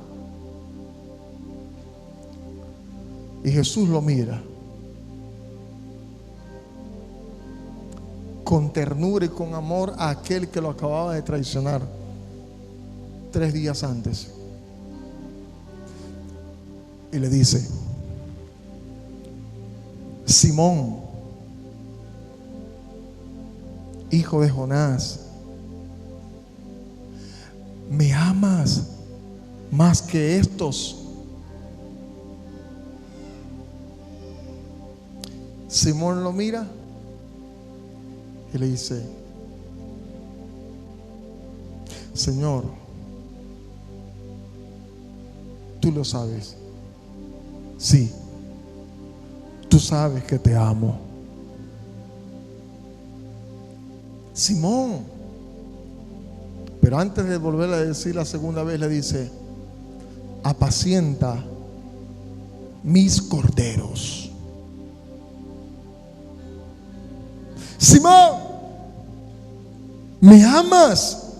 A: Y Jesús lo mira con ternura y con amor a aquel que lo acababa de traicionar 3 días antes. Y le dice: Simón, hijo de Jonás, ¿me amas más que estos? Simón lo mira y le dice: Señor, tú lo sabes. Sí, tú sabes que te amo. Simón. Pero antes de volver a decir la segunda vez, le dice: apacienta mis corderos. Simón, ¿me amas?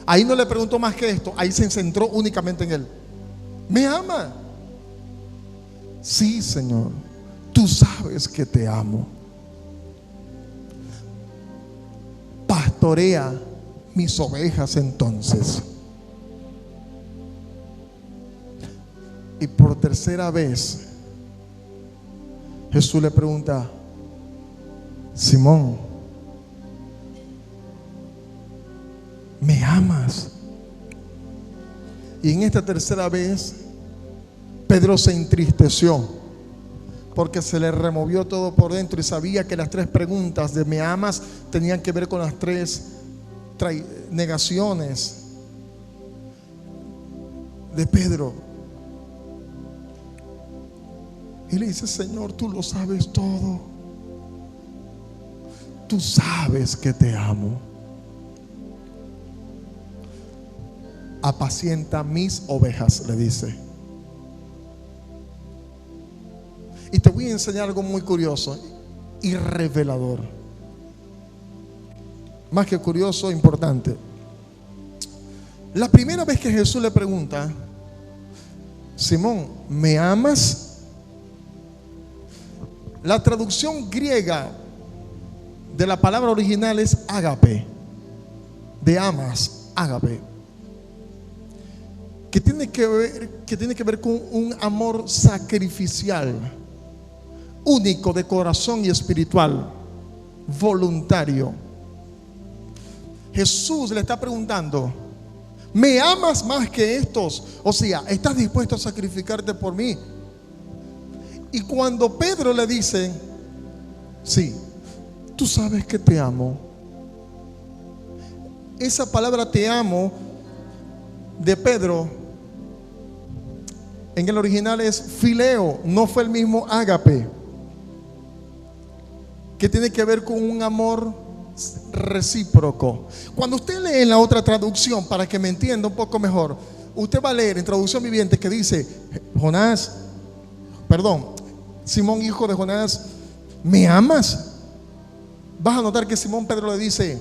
A: Ahí no le preguntó más que esto. Ahí se centró únicamente en él. ¿Me ama? Sí, Señor, tú sabes que te amo. Pastorea mis ovejas entonces. Y por tercera vez Jesús le pregunta: Simón, ¿me amas? Y en esta tercera vez Pedro se entristeció, porque se le removió todo por dentro y sabía que las 3 preguntas de ¿me amas? Tenían que ver con las 3 negaciones de Pedro. Y le dice: Señor, tú lo sabes todo. Tú sabes que te amo. Apacienta mis ovejas, le dice. Y te voy a enseñar algo muy curioso y revelador. Más que curioso, importante. La primera vez que Jesús le pregunta: Simón, ¿me amas? La traducción griega de la palabra original es ágape, de amas, ágape, que tiene que ver con un amor sacrificial, único, de corazón y espiritual, voluntario. Jesús le está preguntando: ¿me amas más que estos? O sea, ¿estás dispuesto a sacrificarte por mí? Y cuando Pedro le dice: sí, tú sabes que te amo, esa palabra te amo de Pedro En el original es fileo, no fue el mismo ágape, que tiene que ver con un amor recíproco. Cuando usted lee en la otra traducción, para que me entienda un poco mejor, usted va a leer en traducción viviente que dice: Simón, hijo de Jonás, ¿me amas? Vas a notar que Simón Pedro le dice: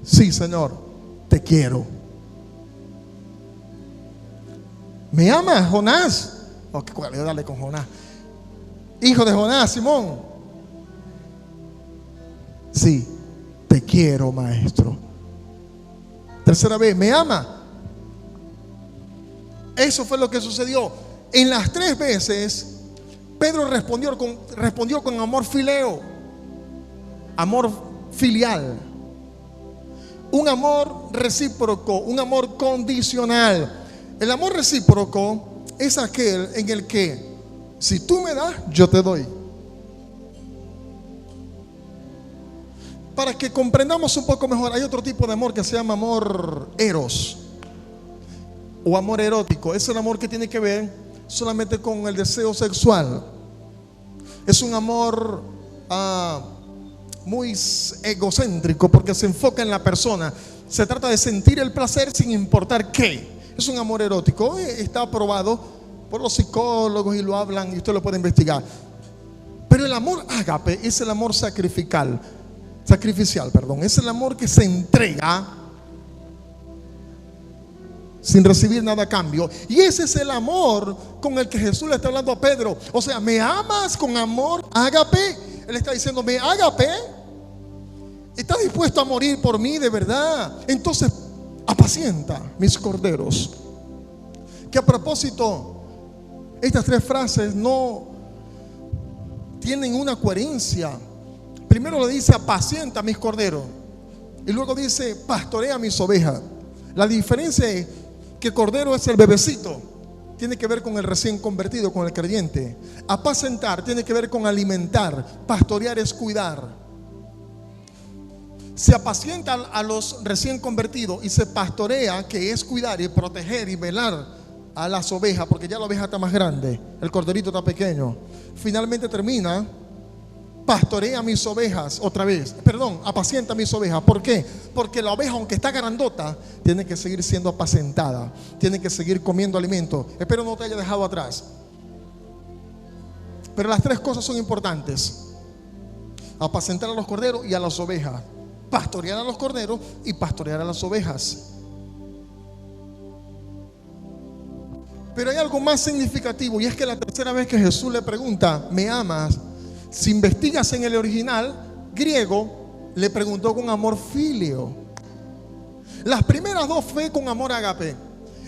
A: sí, Señor, te quiero. ¿Me amas, Jonás? Ok, dale con Jonás. Hijo de Jonás, Simón. Sí, te quiero, maestro. Tercera vez: ¿me ama? Eso fue lo que sucedió. En las 3 veces Pedro respondió con amor fileo, amor filial, un amor recíproco, un amor condicional. El amor recíproco es aquel en el que si tú me das, yo te doy. Para que comprendamos un poco mejor, hay otro tipo de amor que se llama amor eros o amor erótico. Es el amor que tiene que ver solamente con el deseo sexual. Es un amor muy egocéntrico, porque se enfoca en la persona. Se trata de sentir el placer sin importar qué. Es un amor erótico. Está aprobado por los psicólogos y lo hablan y usted lo puede investigar. Pero el amor ágape es el amor sacrificial, es el amor que se entrega sin recibir nada a cambio. Y ese es el amor con el que Jesús le está hablando a Pedro. O sea, ¿me amas con amor ágape? Él está diciendo: ¿me ágape? ¿Estás dispuesto a morir por mí de verdad? Entonces apacienta mis corderos. Que a propósito, estas 3 frases no tienen una coherencia. Primero le dice: apacienta mis corderos, y luego dice: pastorea mis ovejas. La diferencia es que cordero es el bebecito, tiene que ver con el recién convertido, con el creyente. Apacentar tiene que ver con alimentar. Pastorear es cuidar. Se apacienta a los recién convertidos y se pastorea, que es cuidar y proteger y velar a las ovejas, porque ya la oveja está más grande, el corderito está pequeño. Finalmente termina: pastorea mis ovejas, apacienta mis ovejas. ¿Por qué? Porque la oveja, aunque está grandota, tiene que seguir siendo apacentada, tiene que seguir comiendo alimento. Espero no te haya dejado atrás. Pero las 3 cosas son importantes: apacentar a los corderos y a las ovejas, pastorear a los corderos y pastorear a las ovejas. Pero hay algo más significativo, y es que la tercera vez que Jesús le pregunta: ¿me amas?, si investigas en el original griego, le preguntó con amor filio. Las primeras 2 fue con amor ágape.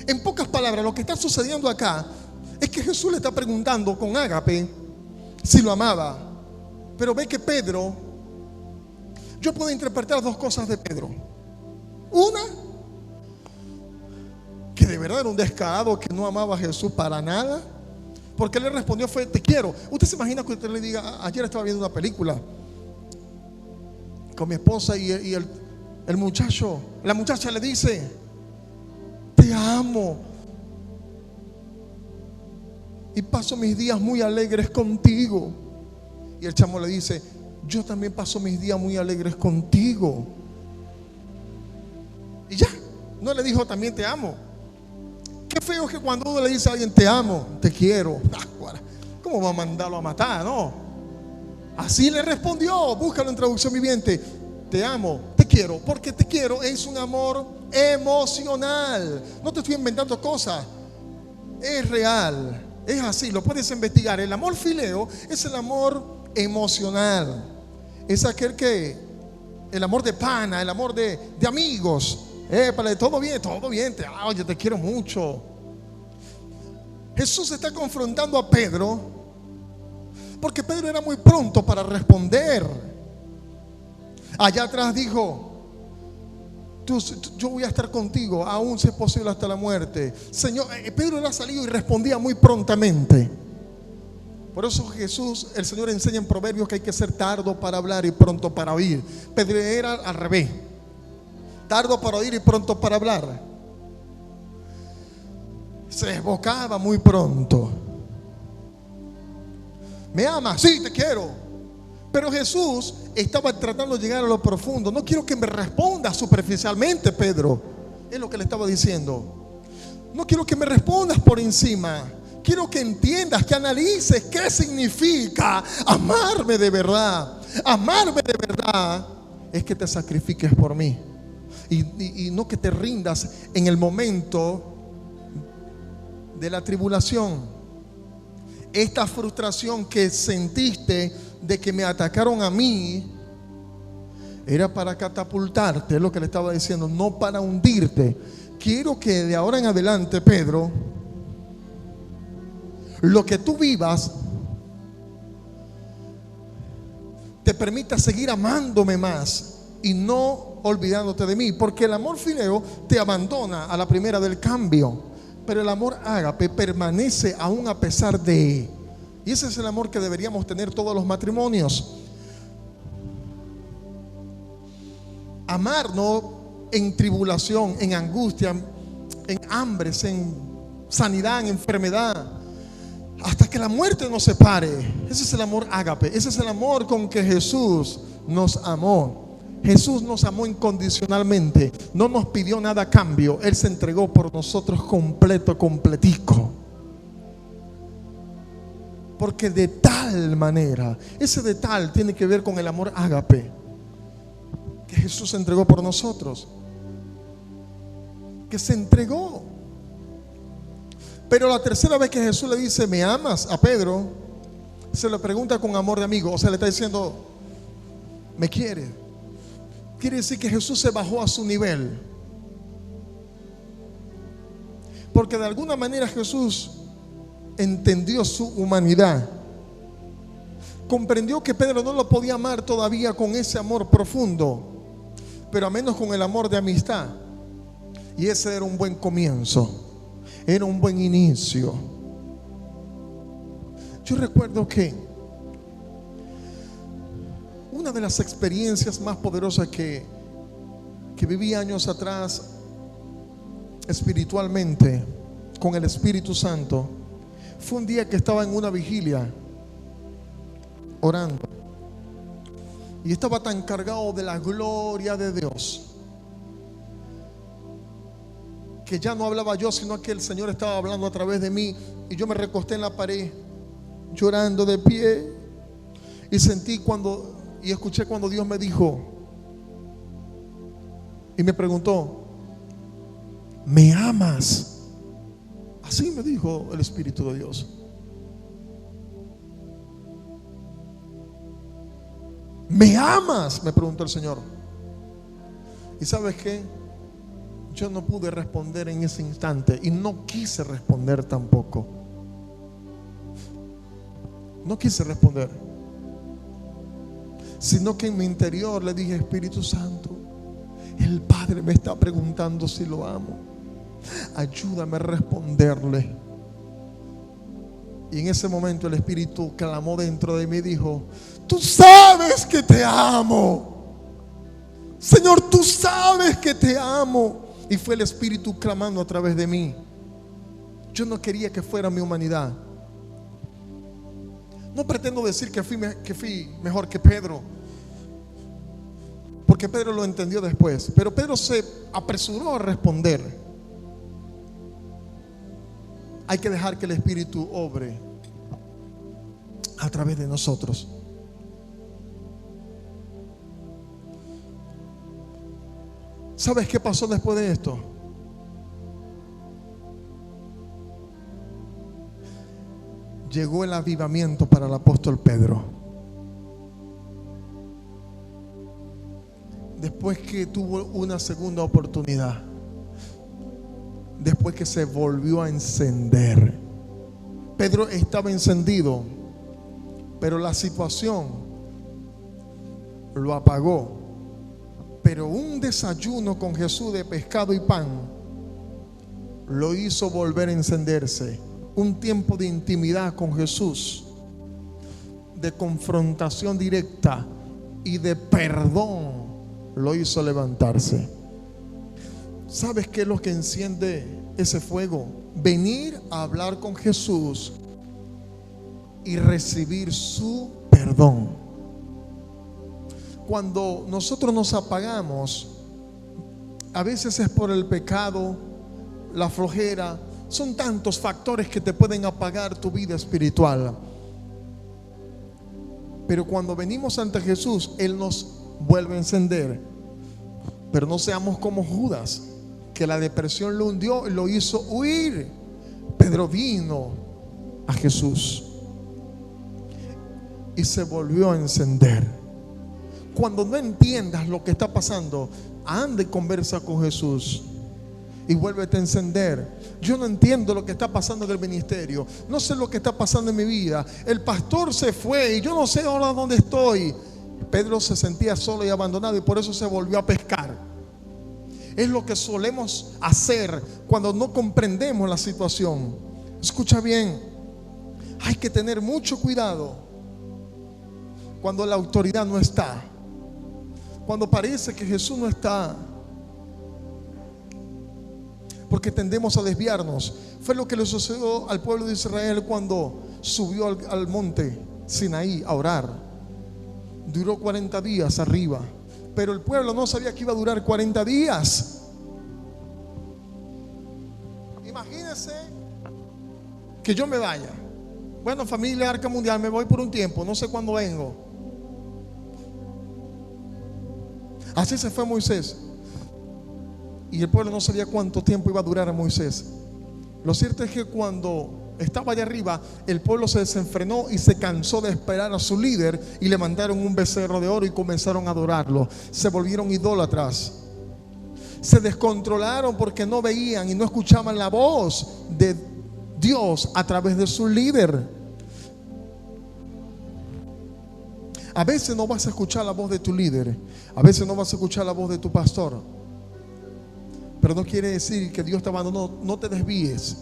A: En pocas palabras, lo que está sucediendo acá es que Jesús le está preguntando con ágape si lo amaba. Pero ve que Pedro, yo puedo interpretar 2 cosas de Pedro. Una, que de verdad era un descarado, que no amaba a Jesús para nada, porque él le respondió fue: te quiero. Usted se imagina que usted le diga: ayer estaba viendo una película con mi esposa y el muchacho, la muchacha le dice: te amo y paso mis días muy alegres contigo. Y el chamo le dice: yo también paso mis días muy alegres contigo. Y ya, no le dijo también te amo. Qué feo que cuando uno le dice a alguien te amo, te quiero, ¿cómo va a mandarlo a matar? No. Así le respondió. Búscalo en traducción viviente: te amo, te quiero. Porque te quiero es un amor emocional. No te estoy inventando cosas, es real, es así, lo puedes investigar. El amor fileo es el amor emocional. Es aquel que, el amor de pana, el amor de amigos. Todo bien, oye, te quiero mucho. Jesús está confrontando a Pedro porque Pedro era muy pronto para responder. Allá atrás dijo: yo voy a estar contigo, aún si es posible hasta la muerte. Señor, Pedro era salido y respondía muy prontamente. Por eso el Señor enseña en Proverbios que hay que ser tardo para hablar y pronto para oír. Pedro era al revés: tardo para oír y pronto para hablar. se desbocaba muy pronto. ¿Me amas? Sí, te quiero. Pero Jesús estaba tratando de llegar a lo profundo. No quiero que me respondas superficialmente, Pedro. Es lo que le estaba diciendo. No quiero que me respondas por encima. Quiero que entiendas, que analices qué significa amarme de verdad. Amarme de verdad es que te sacrifiques por mí. Y no que te rindas en el momento de la tribulación. Esta frustración que sentiste de que me atacaron a mí era para catapultarte, es lo que le estaba diciendo, no para hundirte. Quiero que de ahora en adelante, Pedro, lo que tú vivas te permita seguir amándome más y no olvidándote de mí, porque el amor fileo te abandona a la primera del cambio, pero el amor ágape permanece aún a pesar de. Y ese es el amor que deberíamos tener todos los matrimonios. Amar no en tribulación, en angustia, en hambres, en sanidad, en enfermedad, hasta que la muerte nos separe. Ese es el amor ágape. Ese es el amor con que Jesús nos amó. Jesús nos amó incondicionalmente. No nos pidió nada a cambio. Él se entregó por nosotros completo, completico. Porque de tal manera, ese de tal tiene que ver con el amor ágape, que Jesús se entregó por nosotros. Que se entregó. Pero la tercera vez que Jesús le dice, ¿me amas? A Pedro, se lo pregunta con amor de amigo. O sea, le está diciendo, ¿me quiere? Quiere decir que Jesús se bajó a su nivel. Porque de alguna manera Jesús entendió su humanidad. Comprendió que Pedro no lo podía amar todavía con ese amor profundo, pero a menos con el amor de amistad. Y ese era un buen comienzo. Era un buen inicio. Yo recuerdo que una de las experiencias más poderosas que viví años atrás espiritualmente con el Espíritu Santo fue un día que estaba en una vigilia orando y estaba tan cargado de la gloria de Dios que ya no hablaba yo, sino que el Señor estaba hablando a través de mí. Y yo me recosté en la pared llorando de pie y sentí y escuché cuando Dios me dijo y me preguntó, ¿me amas? Así me dijo el Espíritu de Dios. ¿Me amas? Me preguntó el Señor. ¿Y sabes qué? Yo no pude responder en ese instante y no quise responder tampoco. No quise responder, sino que en mi interior le dije, Espíritu Santo, el Padre me está preguntando si lo amo. Ayúdame a responderle. Y en ese momento el Espíritu clamó dentro de mí y dijo, tú sabes que te amo. Señor, tú sabes que te amo. Y fue el Espíritu clamando a través de mí. Yo no quería que fuera mi humanidad. No pretendo decir que fui mejor que Pedro, porque Pedro lo entendió después. Pero Pedro se apresuró a responder. Hay que dejar que el Espíritu obre a través de nosotros. ¿Sabes qué pasó después de esto? Llegó el avivamiento para el apóstol Pedro. Después que tuvo una segunda oportunidad, después que se volvió a encender. Pedro estaba encendido, pero la situación lo apagó. Pero un desayuno con Jesús de pescado y pan lo hizo volver a encenderse. Un tiempo de intimidad con Jesús, de confrontación directa y de perdón, lo hizo levantarse. ¿Sabes qué es lo que enciende ese fuego? Venir a hablar con Jesús y recibir su perdón. Cuando nosotros nos apagamos, a veces es por el pecado, la flojera. Son tantos factores que te pueden apagar tu vida espiritual. Pero cuando venimos ante Jesús, Él nos vuelve a encender. Pero no seamos como Judas, que la depresión lo hundió y lo hizo huir. Pedro vino a Jesús y se volvió a encender. Cuando no entiendas lo que está pasando, anda y conversa con Jesús y vuélvete a encender. Yo no entiendo lo que está pasando en el ministerio, no sé lo que está pasando en mi vida. El pastor se fue y yo no sé ahora dónde estoy. Pedro se sentía solo y abandonado y por eso se volvió a pescar. Es lo que solemos hacer cuando no comprendemos la situación. Escucha bien, hay que tener mucho cuidado cuando la autoridad no está, cuando parece que Jesús no está, porque tendemos a desviarnos. Fue lo que le sucedió al pueblo de Israel cuando subió al monte Sinaí a orar. Duró 40 días arriba, pero el pueblo no sabía que iba a durar 40 días. Imagínense que yo me vaya. Bueno, familia Arca Mundial, me voy por un tiempo, no sé cuándo vengo. Así se fue Moisés. Y el pueblo no sabía cuánto tiempo iba a durar a Moisés. Lo cierto es que cuando estaba allá arriba, el pueblo se desenfrenó y se cansó de esperar a su líder y le mandaron un becerro de oro y comenzaron a adorarlo. Se volvieron idólatras. Se descontrolaron porque no veían y no escuchaban la voz de Dios a través de su líder. A veces no vas a escuchar la voz de tu líder, a veces no vas a escuchar la voz de tu pastor, pero no quiere decir que Dios te abandonó. No te desvíes.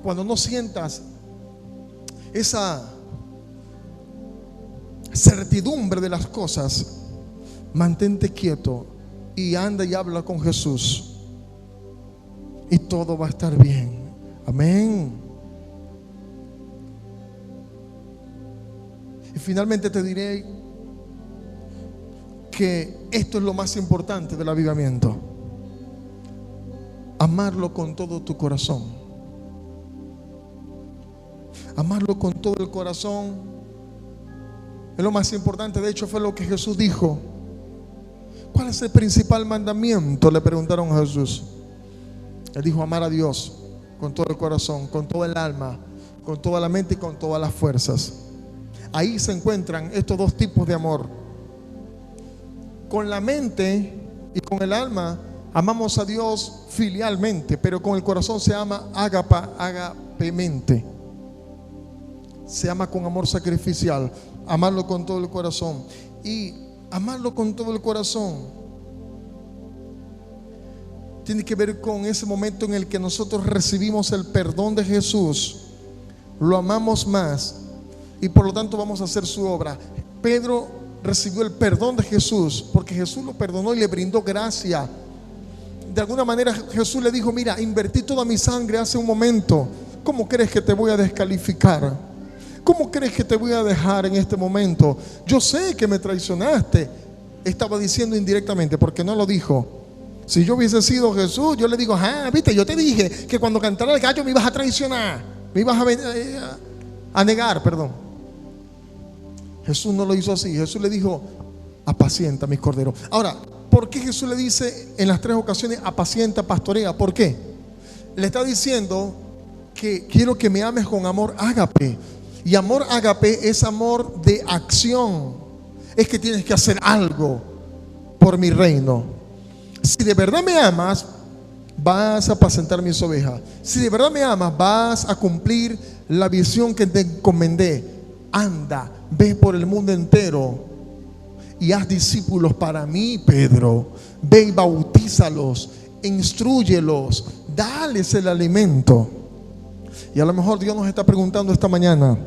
A: Cuando no sientas esa certidumbre de las cosas, mantente quieto y anda y habla con Jesús y todo va a estar bien. Amén. Y finalmente te diré que esto es lo más importante del avivamiento: amarlo con todo tu corazón. Amarlo con todo el corazón es lo más importante. De hecho, fue lo que Jesús dijo. ¿Cuál es el principal mandamiento?, le preguntaron a Jesús. Él dijo: amar a Dios con todo el corazón, con todo el alma, con toda la mente y con todas las fuerzas. Ahí se encuentran estos dos tipos de amor. Con la mente y con el alma amamos a Dios filialmente, pero con el corazón se ama agapemente. Se ama con amor sacrificial. Amarlo con todo el corazón. Y amarlo con todo el corazón tiene que ver con ese momento en el que nosotros recibimos el perdón de Jesús. Lo amamos más y por lo tanto vamos a hacer su obra. Pedro recibió el perdón de Jesús porque Jesús lo perdonó y le brindó gracia. De alguna manera Jesús le dijo: mira, invertí toda mi sangre hace un momento. ¿Cómo crees que te voy a descalificar? ¿Cómo crees que te voy a dejar en este momento? Yo sé que me traicionaste. Estaba diciendo indirectamente, porque no lo dijo. Si yo hubiese sido Jesús, yo le digo: viste, yo te dije que cuando cantara el gallo me ibas a traicionar, me ibas a negar, perdón. Jesús no lo hizo así. Jesús le dijo: apacienta mis corderos. Ahora, ¿por qué Jesús le dice en las 3 ocasiones apacienta, pastorea? ¿Por qué? Le está diciendo que quiero que me ames con amor ágape. Y amor ágape es amor de acción. Es que tienes que hacer algo por mi reino. Si de verdad me amas, vas a apacentar mis ovejas. Si de verdad me amas, vas a cumplir la visión que te encomendé. Anda, ve por el mundo entero y haz discípulos para mí, Pedro. Ve y bautízalos, instrúyelos, dales el alimento. Y a lo mejor Dios nos está preguntando esta mañana,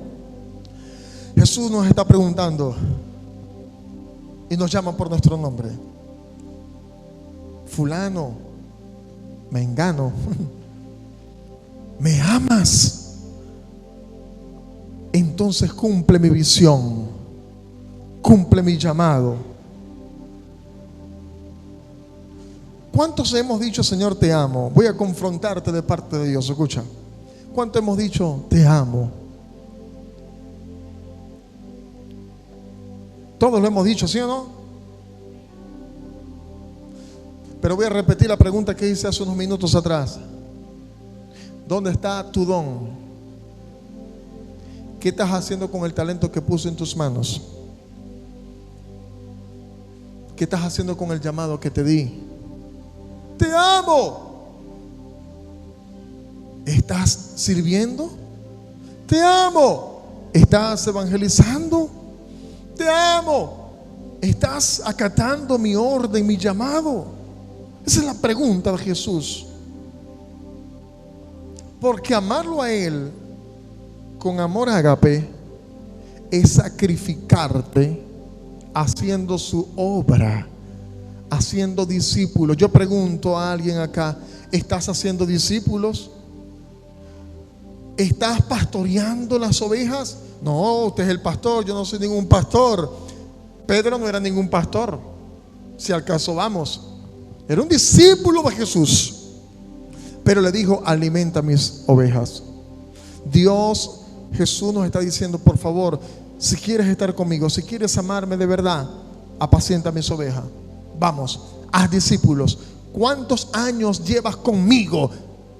A: Jesús nos está preguntando y nos llama por nuestro nombre: fulano, Mengano, me amas, entonces cumple mi visión, cumple mi llamado. ¿Cuántos hemos dicho, Señor, te amo? Voy a confrontarte de parte de Dios. Escucha, ¿cuántos hemos dicho, te amo? Todos lo hemos dicho, ¿sí o no? Pero voy a repetir la pregunta que hice hace unos minutos atrás. ¿Dónde está tu don? ¿Qué estás haciendo con el talento que puse en tus manos? ¿Qué estás haciendo con el llamado que te di? Te amo. ¿Estás sirviendo? Te amo. ¿Estás evangelizando? Te amo. ¿Estás acatando mi orden, mi llamado? Esa es la pregunta de Jesús. Porque amarlo a Él con amor ágape es sacrificarte haciendo su obra, haciendo discípulos. Yo pregunto a alguien acá, ¿estás haciendo discípulos? ¿Estás pastoreando las ovejas? No, usted es el pastor, yo no soy ningún pastor. Pedro no era ningún pastor, si al caso vamos. Era un discípulo de Jesús, pero le dijo, alimenta mis ovejas. Dios, Jesús nos está diciendo, por favor, si quieres estar conmigo, si quieres amarme de verdad, apacienta mis ovejas. Vamos, haz discípulos. ¿Cuántos años llevas conmigo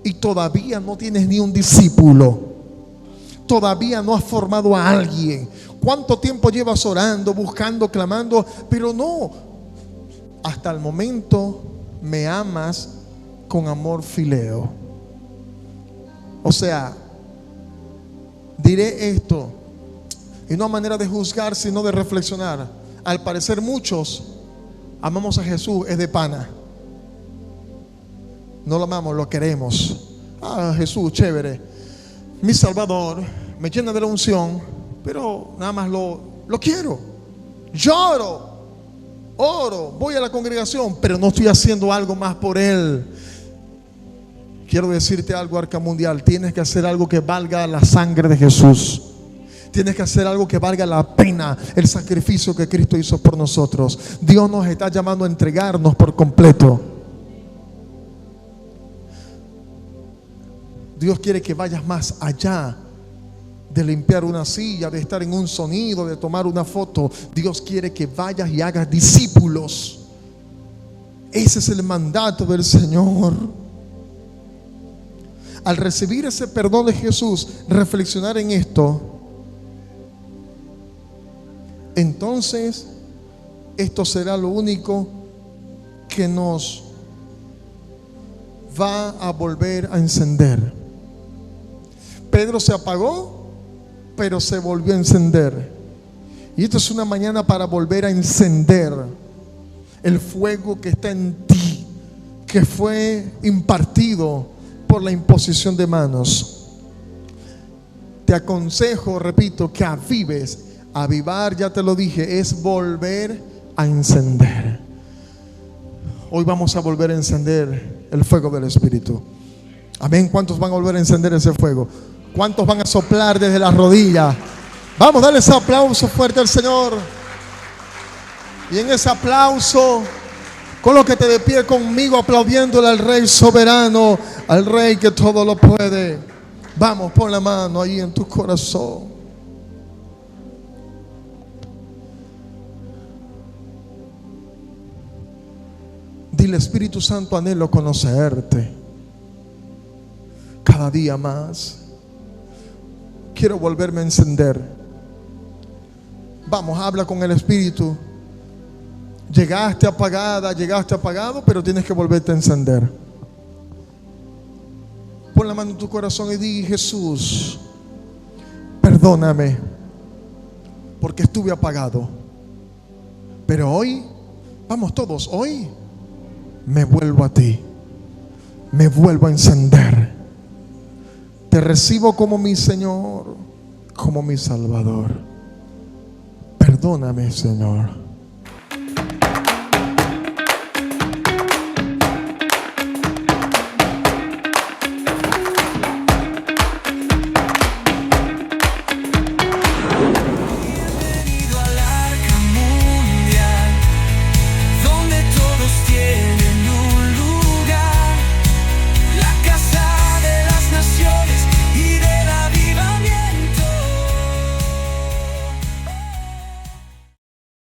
A: y todavía no tienes ni un discípulo? Todavía no has formado a alguien. ¿Cuánto tiempo llevas orando, buscando, clamando? Pero no, hasta el momento me amas con amor fileo. O sea, diré esto, y no a manera de juzgar, sino de reflexionar. Al parecer muchos amamos a Jesús es de pana. No lo amamos, lo queremos. Ah, Jesús, chévere, mi Salvador, me llena de la unción, pero nada más lo quiero. Lloro, oro, voy a la congregación, pero no estoy haciendo algo más por Él. Quiero decirte algo, Arca Mundial, tienes que hacer algo que valga la sangre de Jesús. Tienes que hacer algo que valga la pena, el sacrificio que Cristo hizo por nosotros. Dios nos está llamando a entregarnos por completo. Dios quiere que vayas más allá de limpiar una silla, de estar en un sonido, de tomar una foto. Dios quiere que vayas y hagas discípulos. Ese es el mandato del Señor. Al recibir ese perdón de Jesús, reflexionar en esto, entonces esto será lo único que nos va a volver a encender. Pedro se apagó, pero se volvió a encender. Y esto es una mañana para volver a encender el fuego que está en ti, que fue impartido por la imposición de manos. Te aconsejo, repito, que avives. Avivar, ya te lo dije, es volver a encender. Hoy vamos a volver a encender el fuego del Espíritu. Amén. ¿Cuántos van a volver a encender ese fuego? ¿Cuántos van a soplar desde las rodillas? Vamos, dale ese aplauso fuerte al Señor. Y en ese aplauso, colócate de pie conmigo aplaudiéndole al Rey soberano, al Rey que todo lo puede. Vamos, pon la mano ahí en tu corazón. Dile, Espíritu Santo, anhelo conocerte cada día más. Quiero volverme a encender. Vamos, habla con el Espíritu. Llegaste apagada, llegaste apagado, pero tienes que volverte a encender. Pon la mano en tu corazón y di, Jesús, perdóname porque estuve apagado, pero hoy, vamos todos, hoy me vuelvo a ti, me vuelvo a encender. Te recibo como mi Señor, como mi Salvador. Perdóname, Señor.